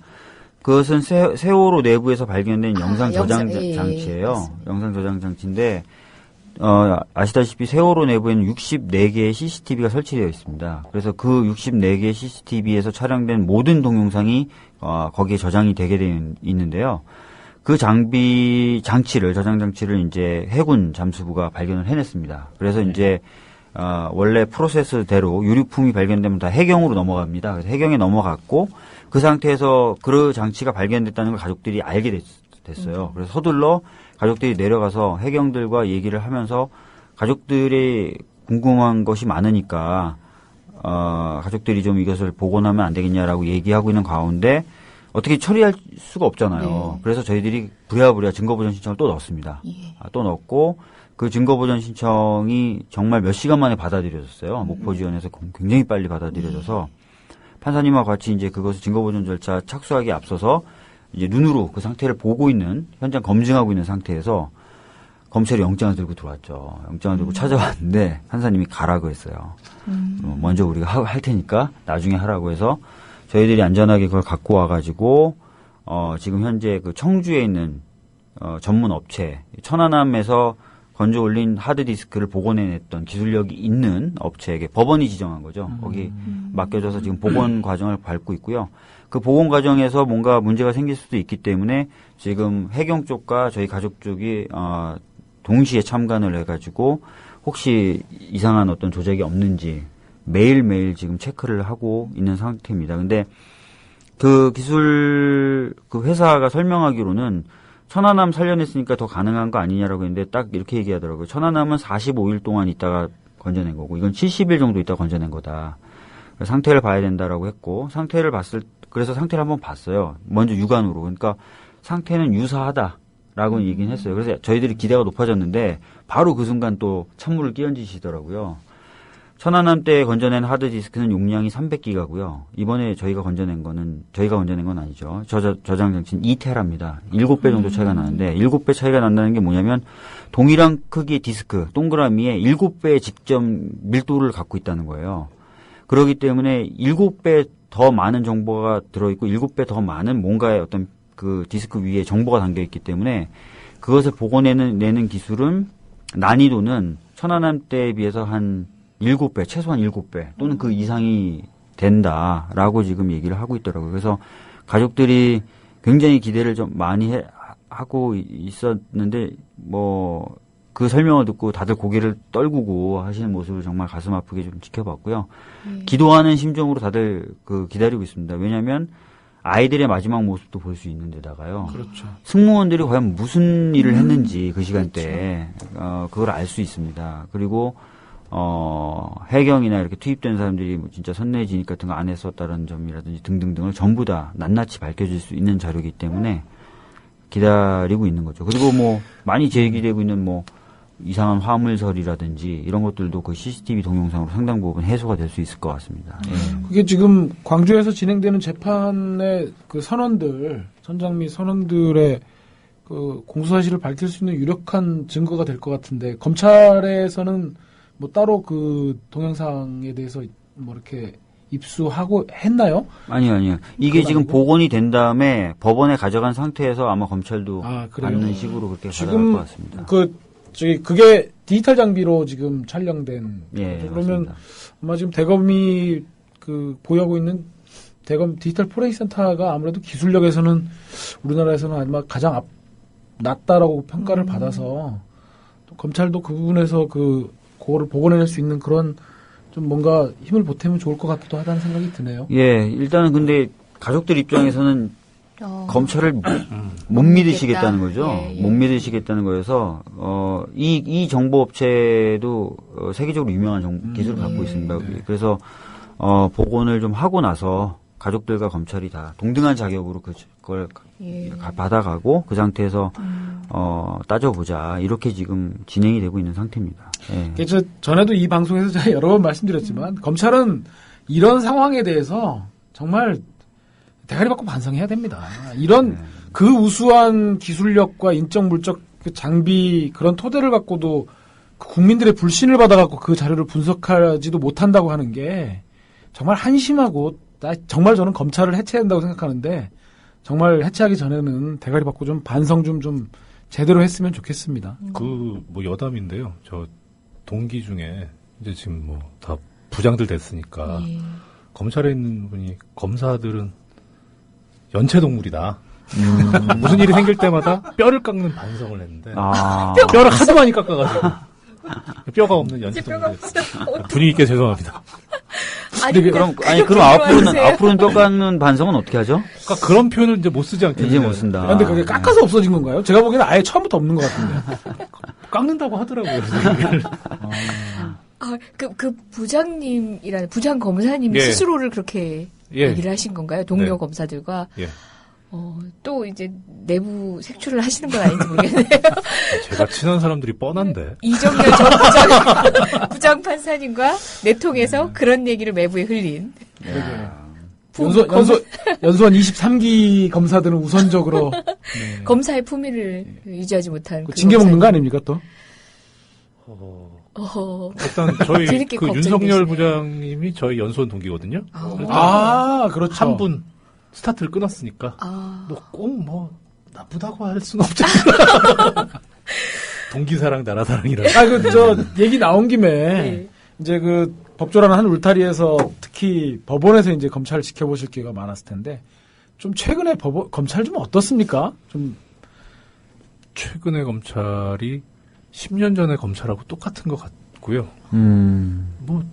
그것은 세월호 내부에서 발견된 영상 저장 장치예요. 예, 영상 저장 장치인데 아시다시피 세월호 내부에는 64개의 CCTV가 설치되어 있습니다. 그래서 그 64개의 CCTV에서 촬영된 모든 동영상이 거기에 저장이 되게 되어 있는데요. 그 저장 장치를 이제 해군 잠수부가 발견을 해냈습니다. 그래서 이제 원래 프로세스대로 유류품이 발견되면 다 해경으로 넘어갑니다. 그래서 해경에 넘어갔고 그 상태에서 그 장치가 발견됐다는 걸 가족들이 알게 됐어요. 그래서 서둘러 가족들이 내려가서 해경들과 얘기를 하면서 가족들이 궁금한 것이 많으니까 가족들이 좀 이것을 복원하면 안 되겠냐라고 얘기하고 있는 가운데 어떻게 처리할 수가 없잖아요. 네. 그래서 저희들이 부랴부랴 증거보전 신청을 또 넣었습니다. 예. 또 넣었고 그 증거보전 신청이 정말 몇 시간 만에 받아들여졌어요. 목포지원에서 굉장히 빨리 받아들여져서 판사님과 같이 이제 그것을 증거보전 절차 착수하기에 앞서서 이제 눈으로 그 상태를 보고 있는 현장 검증하고 있는 상태에서 검찰이 영장을 들고 들어왔죠. 영장을 들고 찾아왔는데 판사님이 가라고 했어요. 먼저 우리가 할 테니까 나중에 하라고 해서 저희들이 안전하게 그걸 갖고 와가지고 지금 현재 그 청주에 있는 전문 업체 천안함에서 건져 올린 하드디스크를 복원해냈던 기술력이 있는 업체에게 법원이 지정한 거죠. 거기 맡겨져서 지금 복원 과정을 밟고 있고요. 그 복원 과정에서 뭔가 문제가 생길 수도 있기 때문에 지금 해경 쪽과 저희 가족 쪽이 동시에 참관을 해가지고 혹시 이상한 어떤 조작이 없는지 매일매일 지금 체크를 하고 있는 상태입니다. 근데 그 기술 그 회사가 설명하기로는 천안함 살려냈으니까 더 가능한 거 아니냐라고 했는데 딱 이렇게 얘기하더라고요. 천안함은 45일 동안 있다가 건져낸 거고 이건 70일 정도 있다가 건져낸 거다. 상태를 봐야 된다라고 했고 그래서 상태를 한번 봤어요. 먼저 육안으로. 그러니까 상태는 유사하다라고 얘기는 했어요. 그래서 저희들이 기대가 높아졌는데 바로 그 순간 또 찬물을 끼얹으시더라고요. 천안함 때 건져낸 하드디스크는 용량이 300기가고요. 이번에 저희가 건져낸 건 아니죠. 저장 장치는 2테라입니다. 7배 정도 차이가 나는데 7배 차이가 난다는 게 뭐냐면 동일한 크기의 디스크, 동그라미에 7배의 직접 밀도를 갖고 있다는 거예요. 그렇기 때문에 7배 더 많은 정보가 들어있고 7배 더 많은 뭔가의 어떤 그 디스크 위에 정보가 담겨있기 때문에 그것을 복원내는 기술은 난이도는 천안함 때에 비해서 한 7배, 최소한 7배 또는 그 이상이 된다라고 지금 얘기를 하고 있더라고요. 그래서 가족들이 굉장히 기대를 좀 많이 하고 있었는데 뭐 그 설명을 듣고 다들 고개를 떨구고 하시는 모습을 정말 가슴 아프게 좀 지켜봤고요. 기도하는 심정으로 다들 기다리고 있습니다. 왜냐하면 아이들의 마지막 모습도 볼 수 있는 데다가요. 그렇죠. 승무원들이 과연 무슨 일을 했는지 그 시간대에 그걸 알 수 있습니다. 그리고 해경이나 이렇게 투입된 사람들이 뭐 진짜 선내진입 같은 거 안 했었다는 점이라든지 등등등을 전부 다 낱낱이 밝혀질 수 있는 자료이기 때문에 기다리고 있는 거죠. 그리고 뭐 많이 제기되고 있는 뭐 이상한 화물설이라든지 이런 것들도 그 CCTV 동영상으로 상당 부분 해소가 될 수 있을 것 같습니다. 그게 지금 광주에서 진행되는 재판의 그 선원들, 선장 및 선원들의 그 공소사실을 밝힐 수 있는 유력한 증거가 될 것 같은데 검찰에서는 뭐 따로 그 동영상에 대해서 뭐 이렇게 입수하고 했나요? 아니요. 이게 지금 아니고? 복원이 된 다음에 법원에 가져간 상태에서 아마 검찰도 받는 식으로 그렇게 가져갈 것 같습니다. 그게 디지털 장비로 지금 촬영된. 예, 그러면 맞습니다. 아마 지금 대검이 보유하고 있는 대검 디지털 포렌식 센터가 아무래도 기술력에서는 우리나라에서는 아마 가장 낮다라고 평가를 받아서 또 검찰도 그 부분에서 그거를 복원해낼 수 있는 그런 좀 뭔가 힘을 보태면 좋을 것 같기도 하다는 생각이 드네요. 예, 일단은 근데 가족들 입장에서는 검찰을 못 믿으시겠다는 거죠. 예. 못 믿으시겠다는 거여서 이 정보업체도 세계적으로 유명한 기술을 갖고 있습니다. 그래서 복원을 좀 하고 나서 가족들과 검찰이 다 동등한 자격으로 그걸 받아가고 그 상태에서 따져보자 이렇게 지금 진행이 되고 있는 상태입니다. 예. 전에도 이 방송에서 제가 여러 번 말씀드렸지만 검찰은 이런 상황에 대해서 정말 대가리 받고 반성해야 됩니다. 이런 그 우수한 기술력과 인적 물적 그 장비 그런 토대를 갖고도 국민들의 불신을 받아갖고 그 자료를 분석하지도 못한다고 하는 게 정말 한심하고 정말 저는 검찰을 해체해야 된다고 생각하는데 정말 해체하기 전에는 대가리 받고 좀 반성 좀 제대로 했으면 좋겠습니다. 뭐 여담인데요. 저 동기 중에 이제 지금 뭐 다 부장들 됐으니까 검찰에 있는 분이 검사들은 연체동물이다. 무슨 일이 생길 때마다 뼈를 깎는 반성을 했는데 뼈를 하도 많이 깎아가지고 뼈가 없는 연체동물이 분위기 있게 죄송합니다. 그럼 앞으로는 뼈 깎는 반성은 어떻게 하죠? 그러니까 그런 표현을 이제 못 쓰지 않겠어요. 이제 못 쓴다. 그런데 그게 깎아서 없어진 건가요? 제가 보기에는 아예 처음부터 없는 것 같은데. 깎는다고 하더라고요. 그 부장님이라는 부장 검사님이 스스로를 그렇게 얘기를 하신 건가요? 동료 검사들과. 예. 또 이제 내부 색출을 하시는 건 아닌지 모르겠네요. 제가 친한 사람들이 뻔한데. 이정렬 전 부장판사님과 내통해서 그런 얘기를 매부에 흘린. 연수원 23기 검사들은 우선적으로 검사의 품위를 유지하지 못한. 징계 먹는 거 아닙니까 또? 일단 저희 재밌게 그 걱정이 윤석열 되시네. 부장님이 저희 연수원 동기거든요. 그렇죠. 한 분 스타트를 끊었으니까 뭐 꼭 나쁘다고 할 수는 없잖아요. 동기사랑 나라사랑이라. 얘기 나온 김에 네. 이제 그 법조라는 한 울타리에서 특히 법원에서 이제 검찰을 지켜보실 기회가 많았을 텐데 좀 최근에 검찰 좀 어떻습니까? 좀 최근에 검찰이 10년 전에 검찰하고 똑같은 것 같고요. 뭐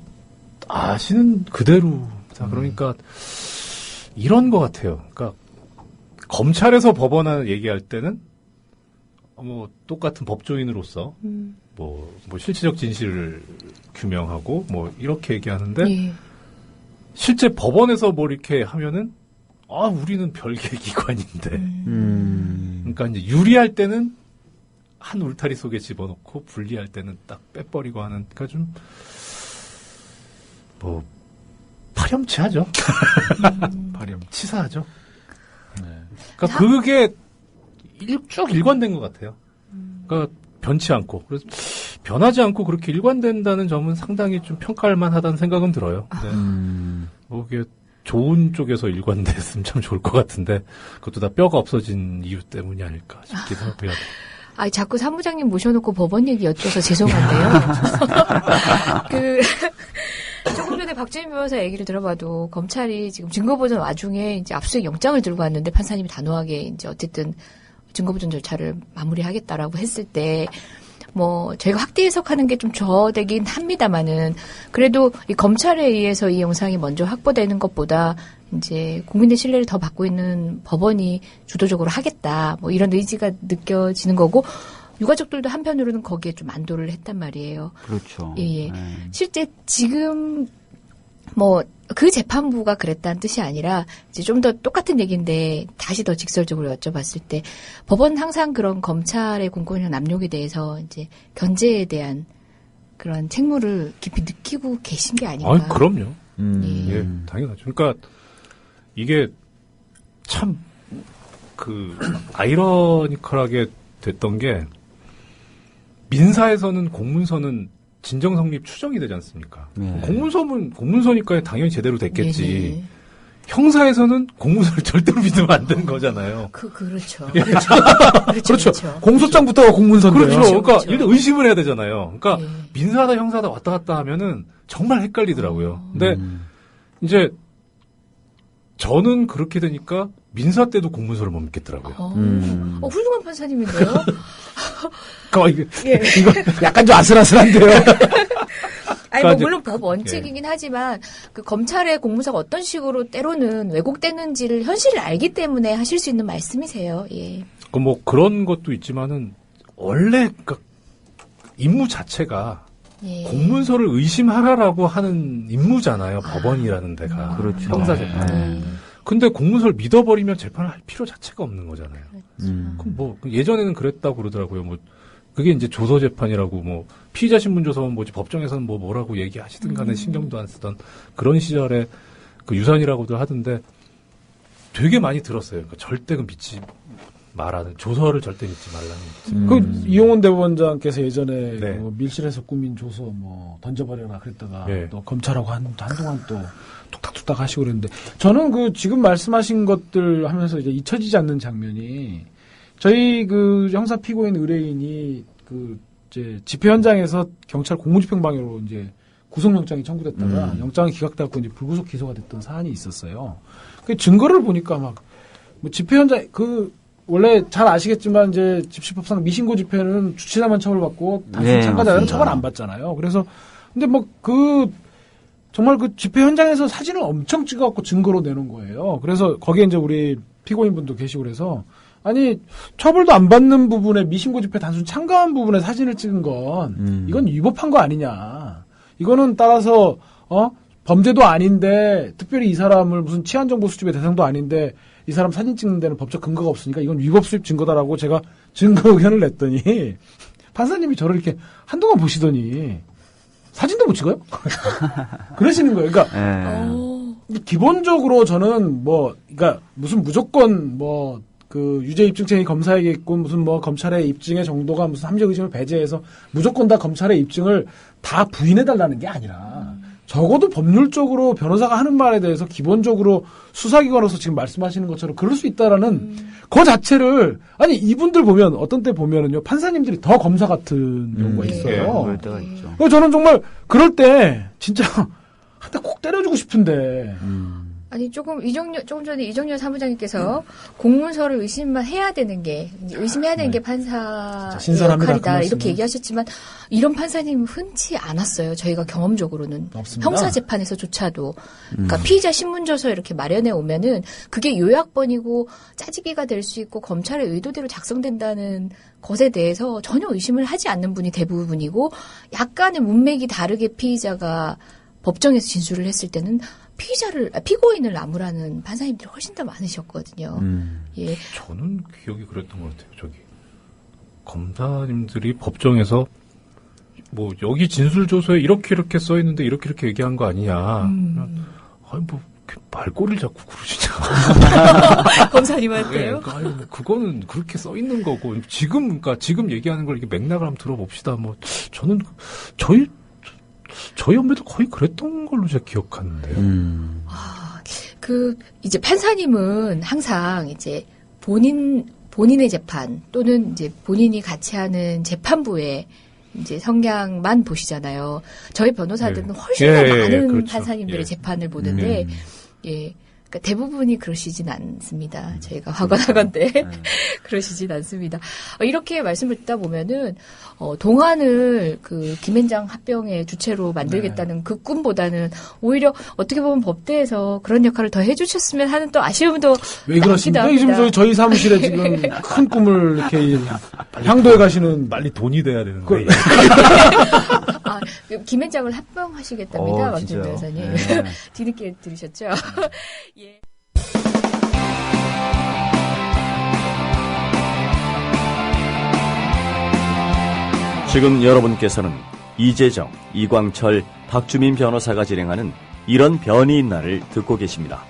아시는 그대로. 자, 그러니까 이런 것 같아요. 그러니까 검찰에서 법원을 얘기할 때는 뭐 똑같은 법조인으로서 뭐 실체적 진실을 규명하고 뭐 이렇게 얘기하는데 예. 실제 법원에서 뭐 이렇게 하면은 우리는 별개 기관인데. 그러니까 이제 유리할 때는 한 울타리 속에 집어넣고 불리할 때는 딱 빼버리고 하는, 그러니까 좀 파렴치하죠. 치사하죠. 그러니까 그게 쭉 일관된 것 같아요. 그러니까 변치 않고, 그래서 변하지 않고 그렇게 일관된다는 점은 상당히 좀 평가할 만하다는 생각은 들어요. 뭐 그게 좋은 쪽에서 일관됐으면 참 좋을 것 같은데 그것도 다 뼈가 없어진 이유 때문이 아닐까 싶기도 하고요. 자꾸 사무장님 모셔놓고 법원 얘기 여쭤서 죄송한데요. 조금 전에 박재민 변호사 얘기를 들어봐도 검찰이 지금 증거 보전 와중에 이제 압수수색 영장을 들고 왔는데 판사님이 단호하게 이제 어쨌든 증거 보전 절차를 마무리하겠다라고 했을 때 저희가 확대 해석하는 게 좀 저되긴 합니다만은 그래도 이 검찰에 의해서 이 영상이 먼저 확보되는 것보다 이제 국민의 신뢰를 더 받고 있는 법원이 주도적으로 하겠다 이런 의지가 느껴지는 거고 유가족들도 한편으로는 거기에 좀 안도를 했단 말이에요. 그렇죠. 예. 실제 지금 그 재판부가 그랬다는 뜻이 아니라 이제 좀 더 똑같은 얘기인데 다시 더 직설적으로 여쭤봤을 때 법원 항상 그런 검찰의 공권력 남용에 대해서 이제 견제에 대한 그런 책무를 깊이 느끼고 계신 게 아닌가. 그럼요. 예. 예, 당연하죠. 그러니까 이게 참 아이러니컬하게 됐던 게 민사에서는 공문서는 진정 성립 추정이 되지 않습니까? 네. 공문서니까 당연히 제대로 됐겠지. 네. 형사에서는 공문서를 절대로 믿으면 안 되는 거잖아요. 그렇죠. 예. 그렇죠. 공소장부터가 공문서인데요. 그렇죠. 그러니까 그렇죠. 일단 의심을 해야 되잖아요. 그러니까 네. 민사다 형사다 왔다 갔다 하면은 정말 헷갈리더라고요. 근데 이제 저는 그렇게 되니까 민사 때도 공문서를 못 믿겠더라고요. 훌륭한 판사님인데요. 이거 약간 좀 아슬아슬한데요. 아니, 물론 법 원칙이긴 하지만, 검찰의 공문서가 어떤 식으로 때로는 왜곡되는지를 현실을 알기 때문에 하실 수 있는 말씀이세요, 예. 그런 것도 있지만은, 원래, 임무 자체가, 예. 공문서를 의심하라라고 하는 임무잖아요, 법원이라는 데가. 그렇죠. 형사재판. 근데 공문서를 믿어버리면 재판을 할 필요 자체가 없는 거잖아요. 그럼 예전에는 그랬다고 그러더라고요. 그게 이제 조서재판이라고 피의자 신문조서는 뭐지 법정에서는 뭐라고 얘기하시든 간에 신경도 안 쓰던 그런 시절에 유산이라고도 하던데 되게 많이 들었어요. 그러니까 절대 믿지 말라는, 조서를 절대 믿지 말라는. 이용훈 대법원장께서 예전에 네. 밀실에서 꾸민 조서 던져버려라 그랬다가 네. 또 검찰하고 한동안 또 툭탁툭탁 하시고 그랬는데 저는 지금 말씀하신 것들 하면서 이제 잊혀지지 않는 장면이 저희 형사 피고인 의뢰인이 이제 집회 현장에서 경찰 공무집행방해로 이제 구속영장이 청구됐다가 영장이 기각돼갖고 이제 불구속 기소가 됐던 사안이 있었어요. 그 증거를 보니까 집회 현장 원래 잘 아시겠지만 이제 집시법상 미신고 집회는 주최자만 처벌받고 단순 참가자는 처벌 안 받잖아요. 그래서 근데 정말 집회 현장에서 사진을 엄청 찍어갖고 증거로 내놓은 거예요. 그래서 거기에 이제 우리 피고인분도 계시고 그래서 아니 처벌도 안 받는 부분에 미신고 집회 단순 참가한 부분에 사진을 찍은 건 이건 위법한 거 아니냐. 이거는 따라서 범죄도 아닌데 특별히 이 사람을 무슨 치안정보 수집의 대상도 아닌데 이 사람 사진 찍는 데는 법적 근거가 없으니까 이건 위법 수입 증거다라고 제가 증거 의견을 냈더니 판사님이 저를 이렇게 한동안 보시더니 사진도 못 찍어요? 그러시는 거예요. 그러니까 기본적으로 저는 그러니까 무슨 무조건 그 유죄 입증책이 검사에게 있고 무슨 검찰의 입증의 정도가 무슨 함정 의심을 배제해서 무조건 다 검찰의 입증을 다 부인해달라는 게 아니라 적어도 법률적으로 변호사가 하는 말에 대해서 기본적으로 수사기관으로서 지금 말씀하시는 것처럼 그럴 수 있다라는 그 자체를 아니 이분들 보면 어떤 때 보면은요 판사님들이 더 검사 같은 경우가 있어요. 그럴 때가 있죠. 그래서 저는 정말 그럴 때 진짜 한 대 콕 때려주고 싶은데. 아니 조금 전에 이정렬 사무장님께서 공문서를 의심해야 되는 게 판사의 신선합니다. 역할이다 이렇게 얘기하셨지만 이런 판사님은 흔치 않았어요. 저희가 경험적으로는 없습니다. 형사 재판에서조차도 그러니까 피의자 신문조서 이렇게 마련해 오면은 그게 요약본이고 짜집기가 될 수 있고 검찰의 의도대로 작성된다는 것에 대해서 전혀 의심을 하지 않는 분이 대부분이고 약간의 문맥이 다르게 피의자가 법정에서 진술을 했을 때는 피고인을 나무라는 판사님들이 훨씬 더 많으셨거든요. 예. 저는 기억이 그랬던 것 같아요. 저기 검사님들이 법정에서 여기 진술조서에 이렇게 써 있는데 이렇게 얘기한 거 아니냐. 아니 말꼬리를 자꾸 그러시냐. 검사님한테요? 네, 아니, 그거는 그렇게 써 있는 거고 지금 얘기하는 걸 이렇게 맥락을 한번 들어봅시다. 저는 저희 연배도 거의 그랬던 걸로 제가 기억하는데요. 이제 판사님은 항상 이제 본인의 재판 또는 이제 본인이 같이 하는 재판부의 이제 성향만 보시잖아요. 저희 변호사들은 훨씬 더 많은 그렇죠. 판사님들의 재판을 보는데, 그러니까 대부분이 그러시진 않습니다. 저희가 확언하건대 그러시진 않습니다. 이렇게 말씀을 듣다 보면은 동안을 그 김앤장 합병의 주체로 만들겠다는 그 꿈보다는 오히려 어떻게 보면 법대에서 그런 역할을 더 해주셨으면 하는 또 아쉬움도 왜 그러십니까? 지금 저희 사무실에 지금 큰 꿈을 이렇게 향도에 가시는 빨리 돈이 돼야 되는데. 김앤장을 합병하시겠답니다, 왕준 변호사님. 네. 뒤늦게 들으셨죠? 예. 지금 여러분께서는 이재정, 이광철, 박주민 변호사가 진행하는 이런 변이 있나를 듣고 계십니다.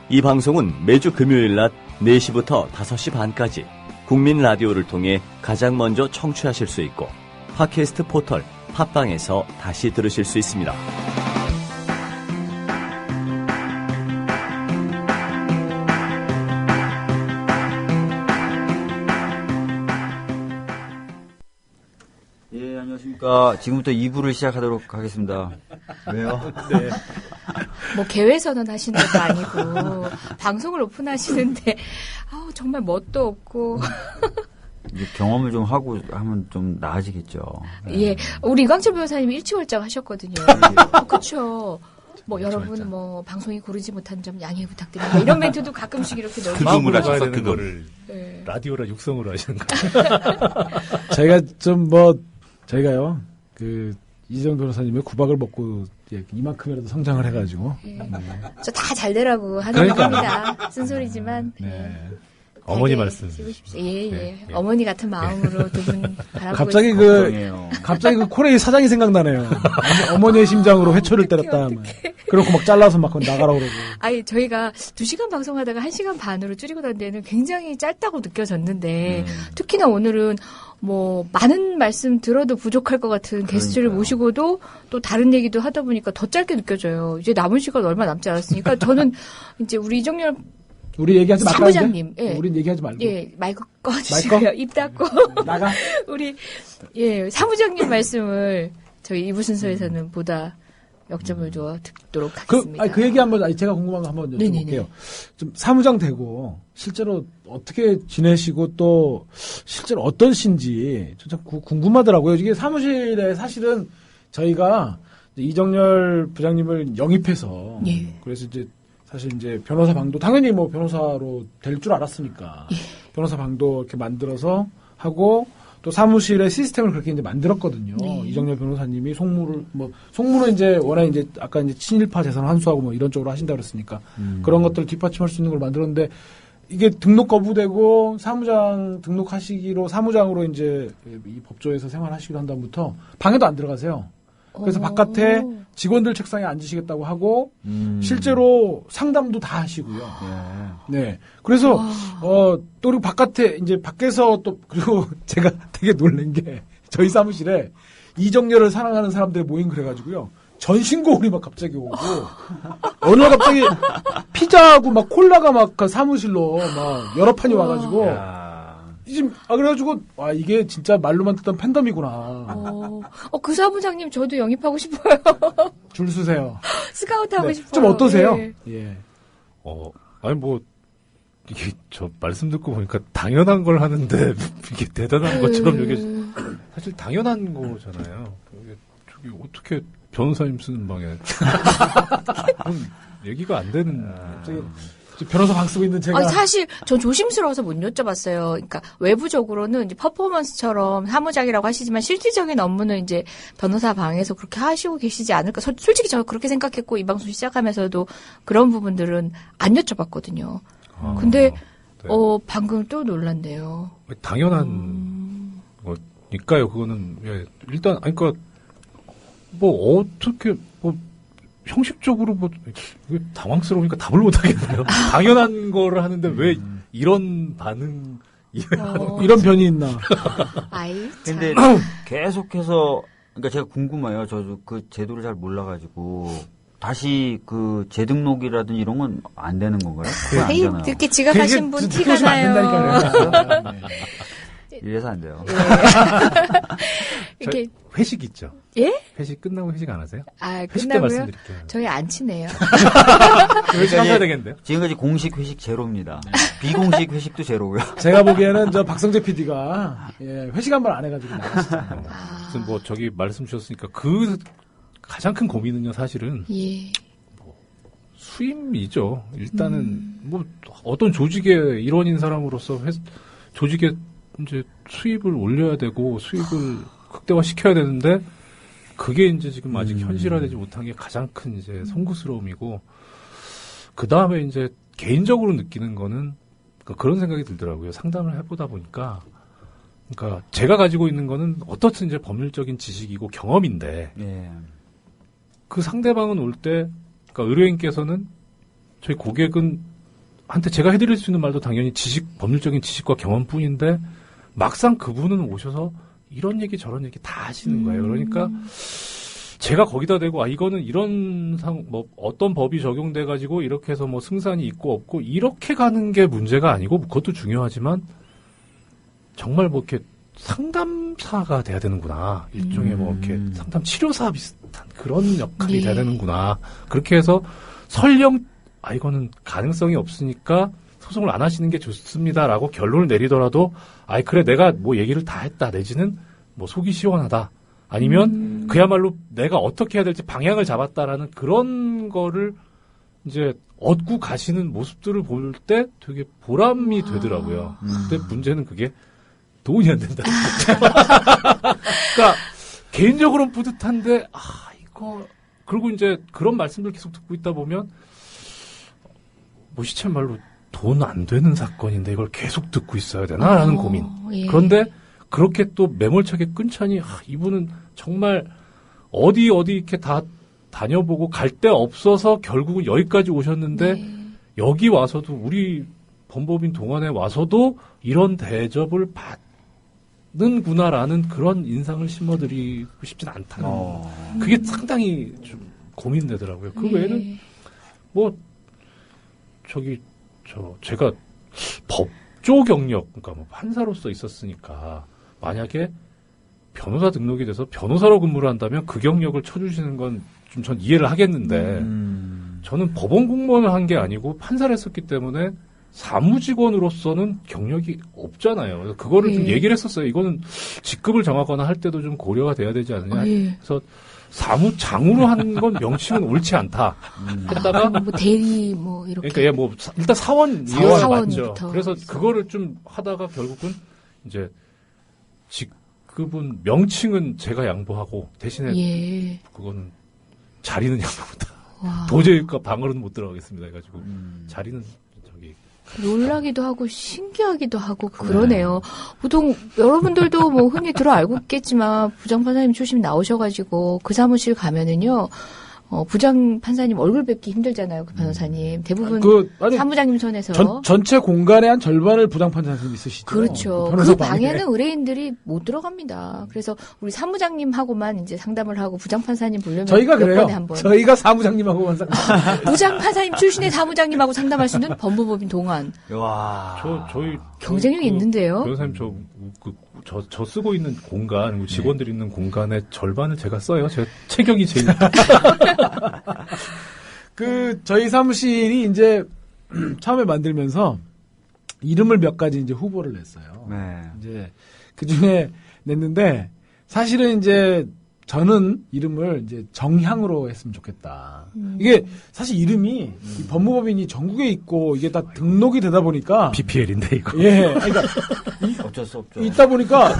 이 방송은 매주 금요일 낮 4시부터 5시 반까지 국민 라디오를 통해 가장 먼저 청취하실 수 있고 팟캐스트 포털 팟빵에서 다시 들으실 수 있습니다. 예, 안녕하십니까. 지금부터 2부를 시작하도록 하겠습니다. 왜요? 네. 개회선언 하시는 것도 아니고 방송을 오픈하시는데 정말 멋도 없고 이제 경험을 좀 하고 하면 좀 나아지겠죠. 예, 우리 이광철 변호사님이 일취월장 하셨거든요. 그렇죠. 여러분 방송이 고르지 못한 점 양해 부탁드립니다. 이런 멘트도 가끔씩 이렇게 넣어주시고 그금을 하셨어, 되는 그금. 거를 네. 라디오라 육성으로 하시는 거예요. 저희가요 이재정 변호사님의 구박을 먹고 이만큼이라도 성장을 해가지고 저 다 잘 되라고 하는 겁니다. 쓴소리지만. 네. 어머니 말씀. 예. 어머니 같은 마음으로 두 분 바라보고 갑자기 있습니다. 갑자기 그 코레이 사장이 생각나네요. 어머니의 심장으로 회초를 때렸다. 그렇고 막 잘라서 막 나가라고 그러고. 아니, 저희가 2시간 방송하다가 1시간 반으로 줄이고 난 데는 굉장히 짧다고 느껴졌는데, 특히나 오늘은 많은 말씀 들어도 부족할 것 같은 게스트를 모시고도 또 다른 얘기도 하다 보니까 더 짧게 느껴져요. 이제 남은 시간 얼마 남지 않았으니까 저는 이제 우리 이정렬 우리 얘기하지 말까? 사무장님, 예. 우린 얘기하지 말고. 예, 마이크 꺼주시고요. 입 닫고. 나가. 우리, 사무장님 말씀을 저희 2부 순서에서는 보다 역점을 줘 듣도록 하겠습니다. 그 얘기 제가 궁금한 거 한번 여쭤볼게요. 좀 사무장 되고, 실제로 어떻게 지내시고 또, 실제로 어떤 신지, 참 궁금하더라고요. 이게 사무실에 사실은 저희가 이정렬 부장님을 영입해서, 그래서 사실 변호사 방도 당연히 변호사로 될 줄 알았으니까 변호사 방도 이렇게 만들어서 하고 또 사무실의 시스템을 그렇게 이제 만들었거든요. 네. 이정렬 변호사님이 송무는 이제 워낙 이제 아까 이제 친일파 재산 환수하고 뭐 이런 쪽으로 하신다 그랬으니까 그런 것들을 뒷받침할 수 있는 걸 만들었는데 이게 등록 거부되고 사무장 등록하시기로 사무장으로 이제 이 법조에서 생활하시기로 한 다음부터 방에도 안 들어가세요. 그래서 바깥에 직원들 책상에 앉으시겠다고 하고 실제로 상담도 다 하시고요. 네. 그래서 또 그리고 바깥에 이제 밖에서 또 그리고 제가 되게 놀란 게 저희 사무실에 이정렬을 사랑하는 사람들 모임 그래가지고요. 전신고울이 막 갑자기 오고 어느 날 갑자기 피자하고 막 콜라가 막 그 사무실로 막 여러 판이 와가지고 지금 그래가지고 와 이게 진짜 말로만 듣던 팬덤이구나. 그 사무장님 저도 영입하고 싶어요. 줄 서세요. 스카우트 하고 네. 싶어요. 좀 어떠세요? 예. 예. 아니 뭐 이게 저 말씀 듣고 보니까 당연한 걸 하는데 이게 대단한 것처럼 이게 사실 당연한 거잖아요. 저기 어떻게 변호사님 쓰는 방에 얘기가 안 되는. 갑자기 변호사 방 쓰고 있는 제가. 사실 전 조심스러워서 못 여쭤봤어요. 그러니까 외부적으로는 이제 퍼포먼스처럼 사무장이라고 하시지만 실질적인 업무는 이제 변호사 방에서 그렇게 하시고 계시지 않을까. 솔직히 저 그렇게 생각했고 이 방송 시작하면서도 그런 부분들은 안 여쭤봤거든요. 근데 네. 방금 또 놀란대요. 당연한 거니까요. 그거는 일단 그러니까 뭐 어떻게 뭐 형식적으로 뭐 이게 당황스러우니까 답을 못 하겠네요. 당연한 거를 하는데 왜 이런 반응 이런 변이 있나? 아이. 근데 계속해서 그러니까 제가 궁금해요. 저도 그 제도를 잘 몰라가지고 다시 그 재등록이라든지 이런 건 안 되는 건가요? 그건 안 되나요? 이렇게 지각하신 분 티가 나요. 이래서 안 돼요. 이렇게 회식 있죠. 예? 회식 끝나고 회식 안 하세요? 회식 때 끝나고요. 말씀드릴게요. 저희 안 친해요. 회식 하셔야 되겠는데요? 지금까지 공식 회식 제로입니다. 비공식 회식도 제로고요. 제가 보기에는 저 박성재 PD가 회식 한 번 안 해가지고 나가시잖아요. 무슨 뭐 저기 말씀 주셨으니까 그 가장 큰 고민은요 사실은 예. 수임이죠. 일단은 뭐 어떤 조직의 일원인 사람으로서 조직의 이제 수입을 올려야 되고 수익을 극대화시켜야 되는데 그게 이제 지금 아직 현실화되지 못한 게 가장 큰 이제 송구스러움이고 그 다음에 이제 개인적으로 느끼는 거는 그런 생각이 들더라고요. 상담을 해보다 보니까 그러니까 제가 가지고 있는 거는 어떻든 이제 법률적인 지식이고 경험인데 그 상대방은 올 때 그러니까 의뢰인께서는 저희 고객은 한테 제가 해드릴 수 있는 말도 당연히 법률적인 지식과 경험뿐인데 막상 그분은 오셔서 이런 얘기 저런 얘기 다 하시는 거예요. 그러니까 제가 거기다 대고 이거는 이런 뭐 어떤 법이 적용돼 가지고 이렇게 해서 뭐 승산이 있고 없고 이렇게 가는 게 문제가 아니고 그것도 중요하지만 정말 뭐 이렇게 상담사가 돼야 되는구나. 일종의 뭐 이렇게 상담 치료사 비슷한 그런 역할이 돼야 되는구나. 그렇게 해서 설령 이거는 가능성이 없으니까 소송을 안 하시는 게 좋습니다라고 결론을 내리더라도 그래 내가 뭐 얘기를 다 했다 내지는 뭐 속이 시원하다 아니면 그야말로 내가 어떻게 해야 될지 방향을 잡았다라는 그런 거를 이제 얻고 가시는 모습들을 볼 때 되게 보람이 되더라고요. 근데 문제는 그게 돈이 안 된다. 그러니까 개인적으로는 뿌듯한데 이거 그리고 이제 그런 말씀들 계속 듣고 있다 보면 뭐 시쳇말로 돈 안 되는 사건인데 이걸 계속 듣고 있어야 되나라는 고민. 그런데 그렇게 또 매몰차게 끊자니 이분은 정말 어디 이렇게 다 다녀보고 갈 데 없어서 결국은 여기까지 오셨는데 여기 와서도 우리 범법인 동안에 와서도 이런 대접을 받는구나라는 그런 인상을 심어드리고 싶진 않다는 그게 상당히 좀 고민되더라고요. 그 외에는 뭐 제가 법조 경력, 그러니까 뭐 판사로서 있었으니까 만약에 변호사 등록이 돼서 변호사로 근무를 한다면 그 경력을 쳐주시는 건 좀 전 이해를 하겠는데 저는 법원 공무원을 한 게 아니고 판사를 했었기 때문에 사무직원으로서는 경력이 없잖아요. 그래서 그거를 좀 얘기를 했었어요. 이거는 직급을 정하거나 할 때도 좀 고려가 돼야 되지 않느냐. 그래서 사무장으로 한 건 명칭은 옳지 않다. 했다가 뭐 대리 뭐 이렇게. 그러니까 뭐 일단 사원이 맞죠. 그래서 그거를 좀 하다가 결국은 이제 그분 명칭은 제가 양보하고 대신에 예. 그거는 자리는 양보합니다. 와. 도저히 그 방으로는 못 들어가겠습니다. 해가지고 자리는 저기 놀라기도 하고 신기하기도 하고 그러네요. 보통 여러분들도 뭐 흔히 들어 알고 있겠지만 부장 판사님 출신 나오셔가지고 그 사무실 가면은요. 부장 판사님 얼굴 뵙기 힘들잖아요, 그 변호사님. 대부분 아니, 사무장님 손에서. 전체 공간의 한 절반을 부장 판사님 있으시죠. 그렇죠. 변호사 그 방에는 의뢰인들이 못 들어갑니다. 그래서 우리 사무장님하고만 이제 상담을 하고 부장 판사님 보려면 저희가 몇 그래요. 번에 한 번. 저희가 사무장님하고만 상담. 부장 판사님 출신의 사무장님하고 상담할 수 있는 법무법인 동안. 와. 저희 경쟁력이 있는데요. 변호사님 저 쓰고 있는 공간, 직원들이 있는 공간의 절반을 제가 써요. 제가 체격이 제일. 저희 사무실이 이제 처음에 만들면서 이름을 몇 가지 이제 후보를 냈어요. 네. 이제 그 중에 냈는데 사실은 이제 저는 이름을 이제 정향으로 했으면 좋겠다. 이게 사실 이름이 이 법무법인이 전국에 있고 이게 다 등록이 되다 보니까 BPL인데 이거. 예, 그러니까 어쩔 수 없죠. 있다 보니까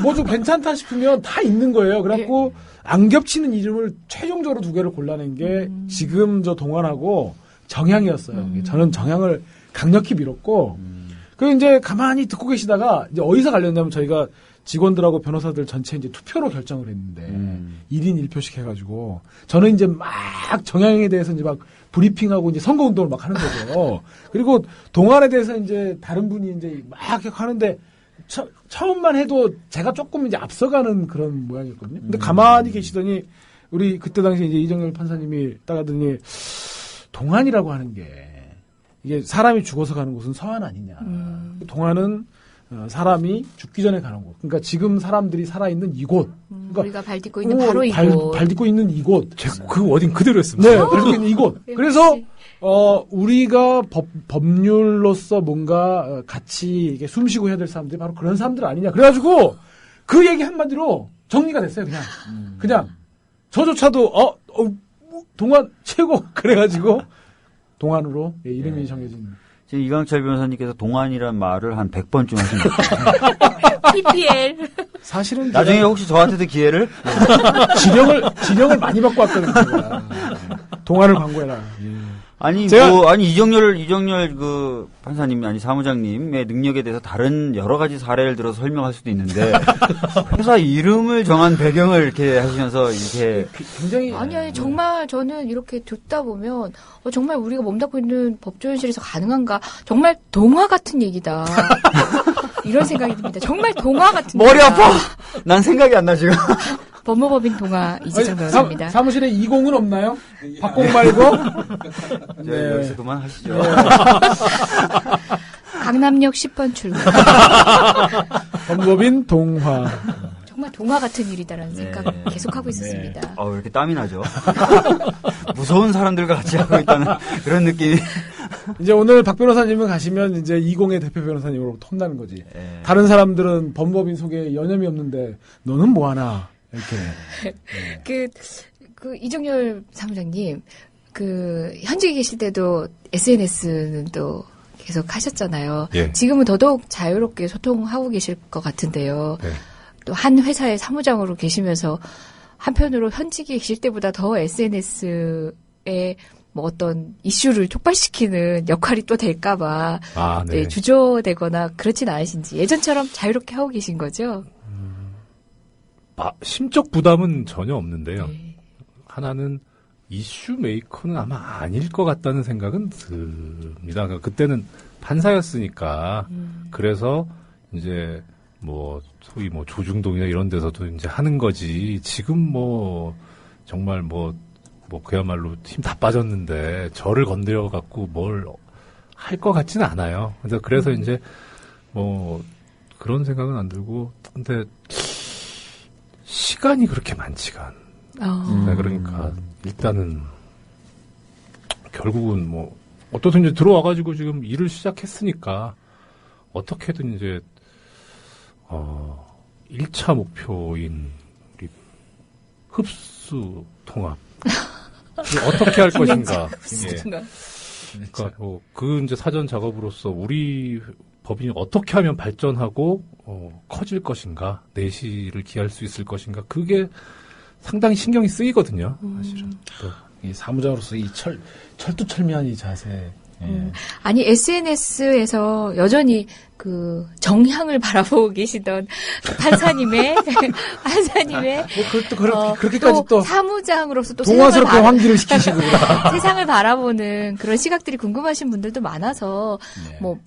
뭐 좀 괜찮다 싶으면 다 있는 거예요. 그래갖고 안 겹치는 이름을 최종적으로 2개를 골라낸 게 지금 저 동안하고 정향이었어요. 저는 정향을 강력히 밀었고 그 이제 가만히 듣고 계시다가 이제 어디서 갈렸냐면 저희가 직원들하고 변호사들 전체 이제 투표로 결정을 했는데 1인 1표씩 해가지고 저는 이제 막 정향에 대해서 이제 막 브리핑하고 이제 선거운동을 막 하는 거죠. 그리고 동안에 대해서 이제 다른 분이 이제 막 하는데 처음만 해도 제가 조금 이제 앞서가는 그런 모양이었거든요. 근데 가만히 계시더니 우리 그때 당시 이제 이정열 판사님이 딱 하더니 동안이라고 하는 게 이게 사람이 죽어서 가는 곳은 서안 아니냐. 동안은 사람이 죽기 전에 가는 곳. 그러니까 지금 사람들이 살아있는 이곳. 그러니까 우리가 발 딛고 있는 바로 이곳. 발 딛고 있는 이곳. 그 워딩 그대로 했습니다. 네, 발 딛고 있는 이곳. 그래서 우리가 법률로서 뭔가 같이 이게 숨쉬고 해야 될 사람들이 바로 그런 사람들 아니냐. 그래가지고 그 얘기 한마디로 정리가 됐어요. 그냥 저조차도 동안 최고 그래가지고 동안으로 이름이 정해진. 지금 이광철 변호사님께서 동안이란 말을 한 100번쯤 하신 것 같아요. PPL. 사실은 나중에 혹시 저한테도 기회를? 지령을 많이 받고 왔거든요. 동안을 광고해라. 아니 이정열 그 판사님 아니 사무장님의 능력에 대해서 다른 여러 가지 사례를 들어서 설명할 수도 있는데 회사 이름을 정한 배경을 이렇게 하시면서 이렇게 굉장히 아니 정말 저는 이렇게 듣다 보면 정말 우리가 몸담고 있는 법조인실에서 가능한가 정말 동화 같은 얘기다 이런 생각이 듭니다. 정말 동화 같은 머리 얘기다. 아파. 난 생각이 안 나 지금. 법무법인 동화 이재정 변호사입니다. 사무실에 20은 없나요? 박공 말고? 네. 여기서 그만하시죠. 강남역 10번 출구. 법무법인 동화. 정말 동화 같은 일이다라는 생각을 계속하고 있었습니다. 왜 이렇게 땀이 나죠? 무서운 사람들과 같이 하고 있다는 그런 느낌이. 이제 오늘 박 변호사님은 가시면 이제 20의 대표 변호사님으로 혼나는 거지. 다른 사람들은 법무법인 속에 여념이 없는데 너는 뭐 하나? 이렇게. 그 이정열 사무장님, 현직에 계실 때도 SNS는 또 계속 하셨잖아요. 예. 지금은 더더욱 자유롭게 소통하고 계실 것 같은데요. 예. 또 한 회사의 사무장으로 계시면서 한편으로 현직에 계실 때보다 더 SNS에 뭐 어떤 이슈를 촉발시키는 역할이 또 될까봐 네, 주저되거나 그렇진 않으신지 예전처럼 자유롭게 하고 계신 거죠? 심적 부담은 전혀 없는데요. 하나는 이슈 메이커는 아마 아닐 것 같다는 생각은 듭니다. 그러니까 그때는 판사였으니까 그래서 이제 뭐 소위 뭐 조중동이나 이런 데서도 이제 하는 거지. 지금 정말 그야말로 힘 다 빠졌는데 저를 건드려 갖고 뭘 할 것 같지는 않아요. 그래서 이제 그런 생각은 안 들고 근데 시간이 그렇게 많지가 않아요. 그러니까 일단은 결국은 어떠든 이제 들어와가지고 지금 일을 시작했으니까 어떻게든 이제 1차 목표인 우리 흡수 통합 어떻게 할 것인가. 그러니까 그 이제 사전 작업으로서 우리 법인이 어떻게 하면 발전하고 커질 것인가, 내실을 기할 수 있을 것인가, 그게 상당히 신경이 쓰이거든요. 사실은. 이 사무장으로서 이 철두철미한 이 자세. 예. 아니 SNS에서 여전히 그 정향을 바라보고 계시던 판사님의 그렇게까지 또 사무장으로서 또 동화스럽게 환기를 시키시고 세상을 바라보는 그런 시각들이 궁금하신 분들도 많아서 네. 뭐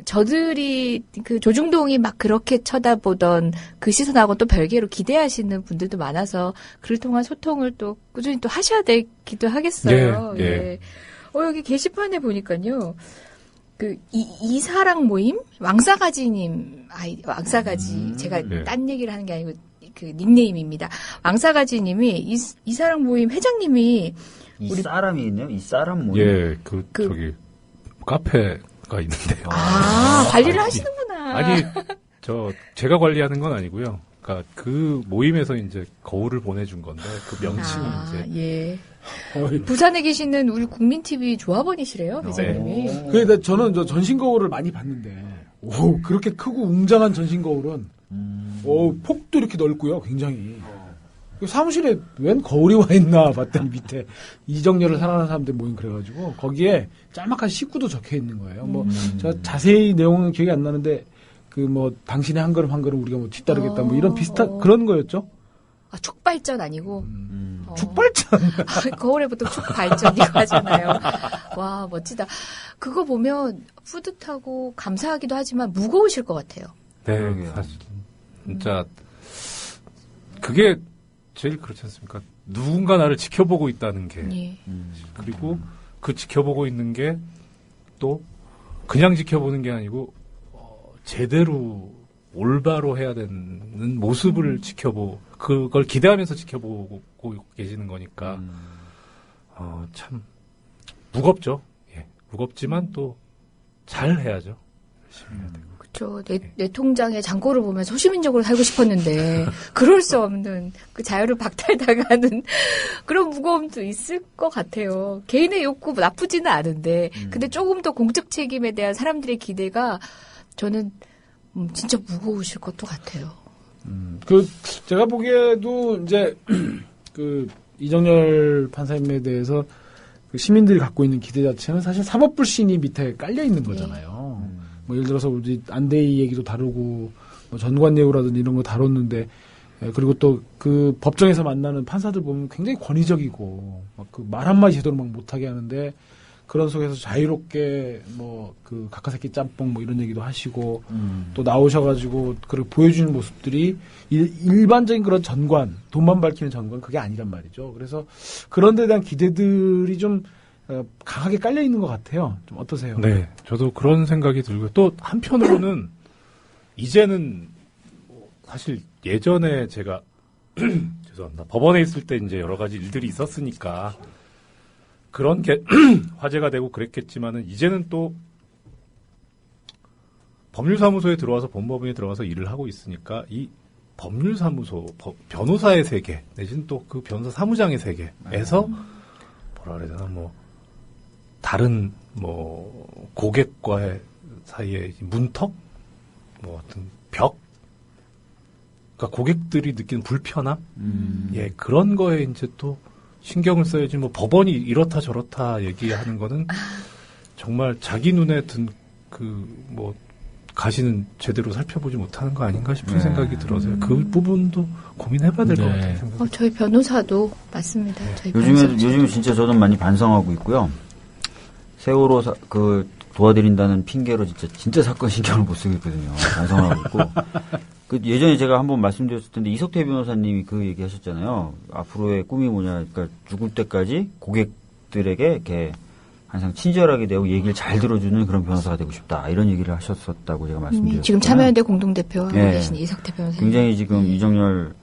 저들이 그 조중동이 막 그렇게 쳐다보던 그 시선하고 또 별개로 기대하시는 분들도 많아서 그를 통한 소통을 또 꾸준히 또 하셔야 되기도 하겠어요. 예, 예. 예. 여기 게시판에 보니까요. 그 이사랑 모임 왕싸가지님 왕싸가지 제가 네. 딴 얘기를 하는 게 아니고 그 닉네임입니다. 왕싸가지님이 이사랑 모임 회장님이 이 사람이 있네요. 이 사람 모임. 예, 저기 카페가 있는데요. 관리를 하시는구나. 아니, 제가 관리하는 건 아니고요. 그러니까 그 모임에서 이제 거울을 보내준 건데 그 명칭이 이제 예. 부산에 계시는 우리 국민TV 조합원이시래요, 회장님이. 그러니까 저는 전신 거울을 많이 봤는데, 그렇게 크고 웅장한 전신 거울은, 폭도 이렇게 넓고요, 굉장히. 사무실에 웬 거울이 와 있나 봤더니 밑에 이정열을 사랑하는 사람들 모임 그래가지고, 거기에 짤막한 식구도 적혀 있는 거예요. 제가 자세히 내용은 기억이 안 나는데, 당신의 한 걸음 한 걸음 우리가 뒤따르겠다, 이런 비슷한, 그런 거였죠? 축발전 아니고. 축발전? 거울에 보통 축발전이라고 하잖아요. 와, 멋지다. 그거 보면 뿌듯하고 감사하기도 하지만 무거우실 것 같아요. 네, 사실 진짜 그게 제일 그렇지 않습니까? 누군가 나를 지켜보고 있다는 게. 예. 그리고 그 지켜보고 있는 게 또 그냥 지켜보는 게 아니고 제대로 올바로 해야 되는 모습을 그걸 기대하면서 지켜보고 계시는 거니까, 참, 무겁죠. 예. 무겁지만 또 잘 해야죠. 열심히 해야 되고. 그렇죠. 내 통장에 잔고를 보면 소시민적으로 살고 싶었는데, 그럴 수 없는 그 자유를 박탈당하는 그런 무거움도 있을 것 같아요. 개인의 욕구 나쁘지는 않은데, 근데 조금 더 공적 책임에 대한 사람들의 기대가 저는 진짜 무거우실 것도 같아요. 제가 보기에도 이제 이정열 판사님에 대해서 시민들이 갖고 있는 기대 자체는 사실 사법불신이 밑에 깔려 있는 거잖아요. 예를 들어서 우리 안대희 얘기도 다루고 전관예우라든지 이런 거 다뤘는데, 그리고 또 그 법정에서 만나는 판사들 보면 굉장히 권위적이고 말 한마디 제대로 못하게 하는데, 그런 속에서 자유롭게 가까새끼 짬뽕 이런 얘기도 하시고, 또 나오셔가지고 그렇게 보여주는 모습들이 일반적인 그런 전관, 돈만 밝히는 전관, 그게 아니란 말이죠. 그래서 그런 데 대한 기대들이 좀 강하게 깔려 있는 것 같아요. 좀 어떠세요? 네, 저도 그런 생각이 들고, 또 한편으로는 이제는 사실 예전에 제가 죄송합니다. 법원에 있을 때 이제 여러 가지 일들이 있었으니까 그런 게 화제가 되고 그랬겠지만은, 이제는 또 법률사무소에 들어와서 법무법인에 들어와서 일을 하고 있으니까 이 법률사무소, 변호사의 세계 내지는 또 그 변호사 사무장의 세계에서 뭐라 그래야 되나, 다른 고객과의 사이에 문턱, 어떤 벽, 그러니까 고객들이 느끼는 불편함, 예, 그런 거에 이제 또 신경을 써야지. 법원이 이렇다 저렇다 얘기하는 거는 정말 자기 눈에 든 가시는 제대로 살펴보지 못하는 거 아닌가 싶은 생각이 들어서요. 그 부분도 고민해봐야 될 것 같아요. 저희 변호사도 맞습니다. 요즘에 진짜 저도 많이 반성하고 있고요. 세월호 도와드린다는 핑계로 진짜 사건 신경을 못 쓰고 있거든요. 반성하고 있고. 예전에 제가 한번 말씀드렸을 텐데, 이석태 변호사님이 그 얘기 하셨잖아요. 앞으로의 꿈이 뭐냐. 그러니까 죽을 때까지 고객들에게 이렇게 항상 친절하게 대하고 얘기를 잘 들어주는 그런 변호사가 되고 싶다. 이런 얘기를 하셨었다고 제가 말씀드렸어요. 지금 참여연대 공동대표 하고 계신 이석태 변호사님. 굉장히 지금 이정열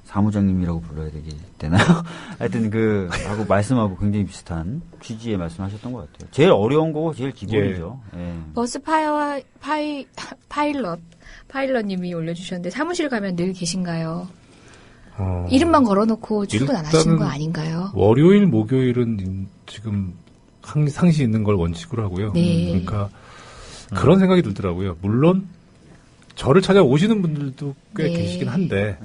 사무장님이라고 불러야 되나요? 하여튼 하고 말씀하고 굉장히 비슷한 취지의 말씀하셨던 것 같아요. 제일 어려운 거고 제일 기본이죠. 예. 버스 파일럿님이 올려주셨는데, 사무실 가면 늘 계신가요? 이름만 걸어놓고 출근 안 하시는 거 아닌가요? 월요일, 목요일은 지금 상시 있는 걸 원칙으로 하고요. 네. 그러니까 그런 생각이 들더라고요. 물론 저를 찾아오시는 분들도 꽤 네. 계시긴 한데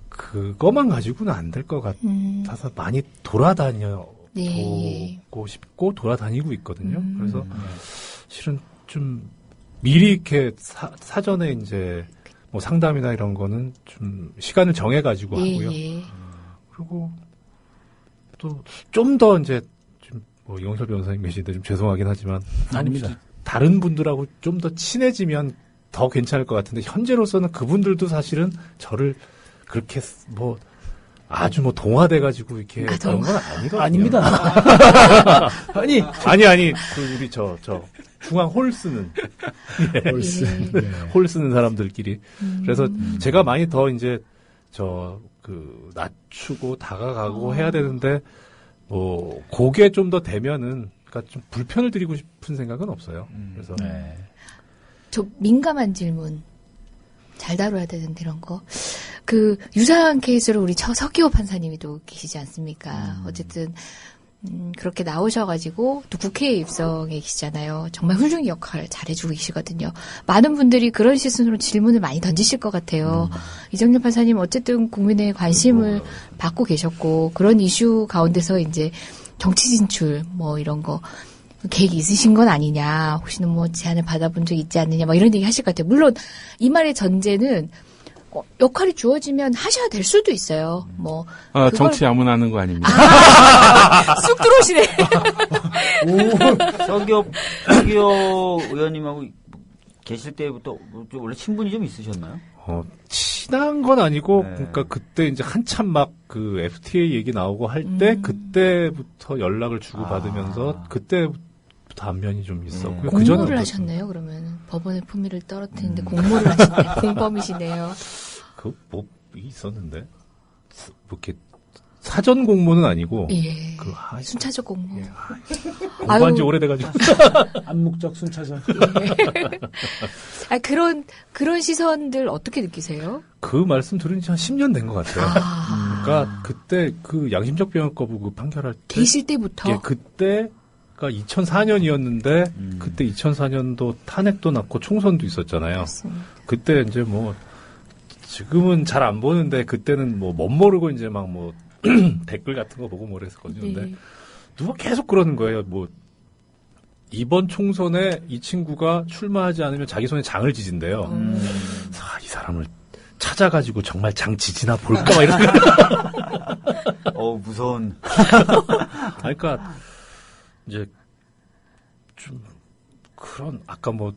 그것만 가지고는 안 될 것 같아서 많이 돌아다녀보고 네. 싶고 돌아다니고 있거든요. 그래서 실은 좀 미리 이렇게 사전에 이제 뭐 상담이나 이런 거는 좀 시간을 정해가지고 하고요. 예. 그리고 또 좀 더 이제 좀 뭐 이용철 변호사님 계시는데 좀 죄송하긴 하지만 아닙니다. 다른 분들하고 좀 더 친해지면 더 괜찮을 것 같은데 현재로서는 그분들도 사실은 저를 그렇게 뭐 아주 뭐 동화돼가지고 이렇게 그런 건 아니거든요. 아닙니다. 아니 그 우리 저 중앙 홀 쓰는 홀스. 예. 홀 쓰는 사람들끼리 그래서 제가 많이 더 이제 낮추고 다가가고 해야 되는데 뭐 그게 좀 더 되면은 그러니까 좀 불편을 드리고 싶은 생각은 없어요. 그래서 저 민감한 질문 잘 다뤄야 되는데 이런 거. 그 유사한 케이스로 우리 서기호 판사님이 또 계시지 않습니까? 어쨌든 그렇게 나오셔가지고 또 국회에 입성해 계시잖아요. 정말 훌륭히 역할 잘해주고 계시거든요. 많은 분들이 그런 시선으로 질문을 많이 던지실 것 같아요. 이정렬 판사님 어쨌든 국민의 관심을 받고 계셨고 그런 이슈 가운데서 이제 정치 진출 뭐 이런 거 계획이 있으신 건 아니냐, 혹시는 뭐 제안을 받아본 적 있지 않느냐, 뭐 이런 얘기 하실 것 같아요. 물론 이 말의 전제는 역할이 주어지면 하셔야 될 수도 있어요. 뭐 정치 아무나 하는 거 아닙니다. 쑥 들어오시네. 서기호 의원님하고 계실 때부터 원래 친분이 좀 있으셨나요? 친한 건 아니고 네. 그러니까 그때 이제 한참 막 그 FTA 얘기 나오고 할 때 그때부터 연락을 주고 받으면서 그때부터 안면이 좀 있었고요. 공모를 그전에는 하셨네요. 그러면 법원의 품위를 떨어뜨리는데 공모를 하셨네. 공범이시네요. 뭐 있었는데 뭐 이렇게 사전 공모는 아니고 예. 그 순차적 공모. 공부한 지 오래돼가지고 암묵적 순차적. 그런 시선들 어떻게 느끼세요? 그 말씀 들은 지 한 10년 된 것 같아요. 그러니까 그때 그 양심적 병역 거부 그 판결할 때 계실 때부터. 예, 그때가 2004년이었는데 그때 2004년도 탄핵도 났고 총선도 있었잖아요. 그렇습니다. 그때 이제 뭐 지금은 잘 안 보는데 그때는 뭐 멋모르고 이제 막 뭐 댓글 같은 거 보고 뭐 그랬었거든요. 근데 네. 누가 계속 그러는 거예요. 뭐 이번 총선에 이 친구가 출마하지 않으면 자기 손에 장을 지진대요. 이 사람을 찾아가지고 정말 장 지지나 볼까 막 이런 무서운. 그러니까 이제 좀 그런 아까 뭐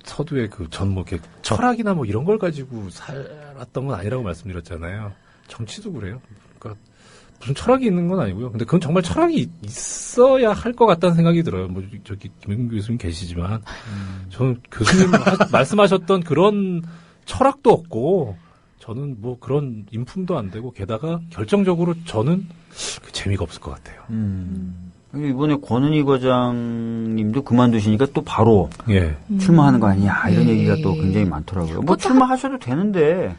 서두에 그 전 뭐 이렇게 철학이나 뭐 이런 걸 가지고 살았던 건 아니라고 말씀드렸잖아요. 정치도 그래요. 그러니까 무슨 철학이 있는 건 아니고요. 근데 그건 정말 철학이 있어야 할 것 같다는 생각이 들어요. 뭐 김영규 교수님 계시지만 저는 교수님 말씀하셨던 그런 철학도 없고 저는 뭐 그런 인품도 안 되고 게다가 결정적으로 저는 재미가 없을 것 같아요. 이번에 권은희 과장님도 그만두시니까 또 바로 예. 출마하는 거 아니냐 이런 얘기가 또 굉장히 많더라고요. 뭐 출마하셔도 되는데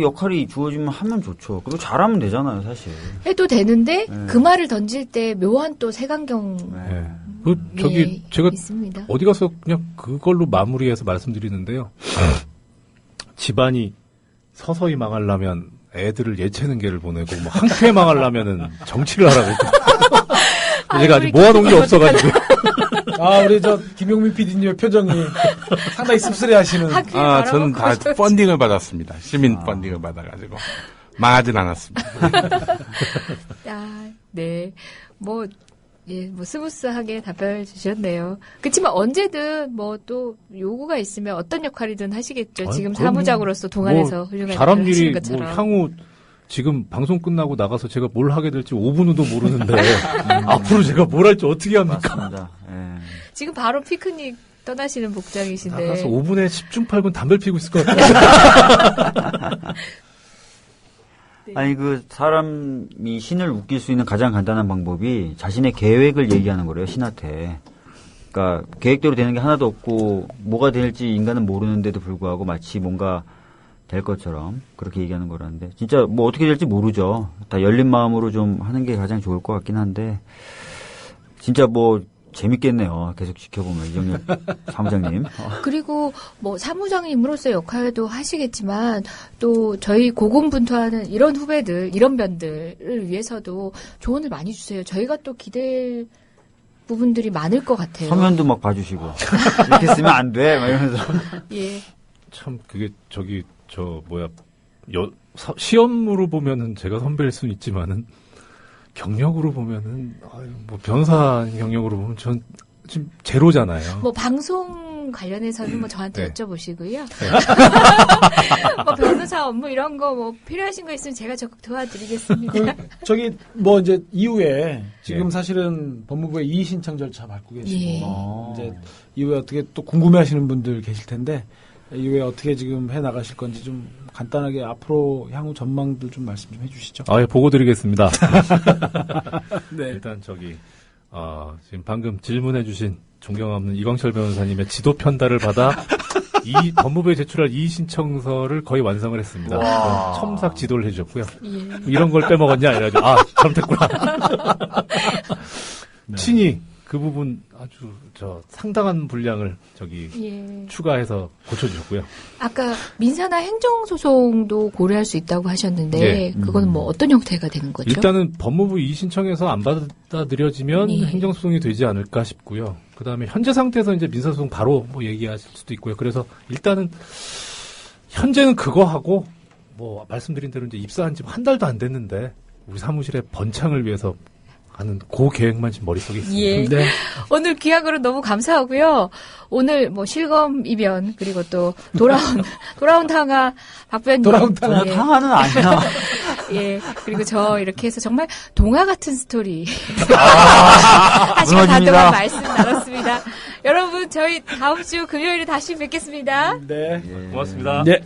역할이 주어지면 하면 좋죠. 그리고 잘하면 되잖아요, 사실. 해도 되는데 그 말을 던질 때 묘한 또 색안경 예. 제가 있습니다. 어디 가서 그냥 그걸로 마무리해서 말씀드리는데요. 집안이 서서히 망하려면 애들을 예체능계를 보내고 뭐 한큐에 망하려면은 정치를 하라고. 제가 아직 모아놓은 게 없어가지고. 우리 김용민 PD님의 표정이 상당히 씁쓸해하시는. 저는 다 펀딩을 받았습니다. 시민 펀딩을 받아가지고 망하진 않았습니다. 네. 뭐 스무스하게 답변을 주셨네요. 그렇지만 언제든 뭐 또 요구가 있으면 어떤 역할이든 하시겠죠. 지금 사무장으로서 동안에서 훌륭한 잘한 일을 하시는 일이 것처럼. 뭐 향후 지금 방송 끝나고 나가서 제가 뭘 하게 될지 5분 후도 모르는데 앞으로 제가 뭘 할지 어떻게 합니까? 맞습니다. 지금 바로 피크닉 떠나시는 복장이신데. 나가서 5분에 10중 8군 담배를 피고 있을 것 같아요. 아니 사람이 신을 웃길 수 있는 가장 간단한 방법이 자신의 계획을 얘기하는 거래요, 신한테. 그러니까 계획대로 되는 게 하나도 없고 뭐가 될지 인간은 모르는데도 불구하고 마치 뭔가 될 것처럼 그렇게 얘기하는 거라는데 진짜 뭐 어떻게 될지 모르죠. 다 열린 마음으로 좀 하는 게 가장 좋을 것 같긴 한데 진짜 뭐 재밌겠네요. 계속 지켜보면 이정렬 사무장님. 그리고 뭐 사무장님으로서 역할도 하시겠지만 또 저희 고군분투하는 이런 후배들, 이런 변들을 위해서도 조언을 많이 주세요. 저희가 또 기댈 부분들이 많을 것 같아요. 서면도 막 봐주시고 이렇게 쓰면 안 돼. 막 이러면서. 예. 참 그게 시험으로 보면은 제가 선배일 수는 있지만은 경력으로 보면은 뭐 변호사 경력으로 보면 전 지금 제로잖아요. 뭐 방송 관련해서는 뭐 저한테 네. 여쭤보시고요. 뭐 변호사 업무 이런 거 뭐 필요하신 거 있으면 제가 적극 도와드리겠습니다. 저기 뭐 이제 이후에 지금 예. 사실은 법무부의 이의 신청 절차 밟고 계시고 예. 이제 이후에 어떻게 또 궁금해하시는 분들 계실 텐데 이후에 어떻게 지금 해 나가실 건지 좀 간단하게 앞으로 향후 전망들 좀 말씀 좀 해주시죠. 예, 보고 드리겠습니다. 네. 일단 지금 방금 질문해주신 존경 없는 이광철 변호사님의 지도 편달을 받아 이 법무부에 제출할 이의 신청서를 거의 완성을 했습니다. 첨삭 지도를 해주셨고요. 예. 이런 걸 빼먹었냐 이래가지고 잘못했구나. 네. 친히 그 부분 아주 상당한 분량을 예. 추가해서 고쳐주셨고요. 아까 민사나 행정소송도 고려할 수 있다고 하셨는데 예. 그거는 뭐 어떤 형태가 되는 거죠? 일단은 법무부 이의 신청에서 안 받아들여지면 예. 행정소송이 되지 않을까 싶고요. 그 다음에 현재 상태에서 이제 민사소송 바로 뭐 얘기하실 수도 있고요. 그래서 일단은 현재는 그거 하고 뭐 말씀드린 대로 이제 입사한 지 한 달도 안 됐는데 우리 사무실의 번창을 위해서 하는 그 계획만 지금 머릿속에 있습니다. 예. 네. 오늘 귀하으로 너무 감사하고요. 오늘 뭐 실검 이변 그리고 또 돌아온 탕아 박변님 돌아온 탕아. 예. 탕화는 아니야. 예. 그리고 저 이렇게 해서 정말 동화 같은 스토리 한 시간 반 무너집니다. 동안 말씀 나눴습니다. 여러분 저희 다음 주 금요일에 다시 뵙겠습니다. 네. 고맙습니다. 네.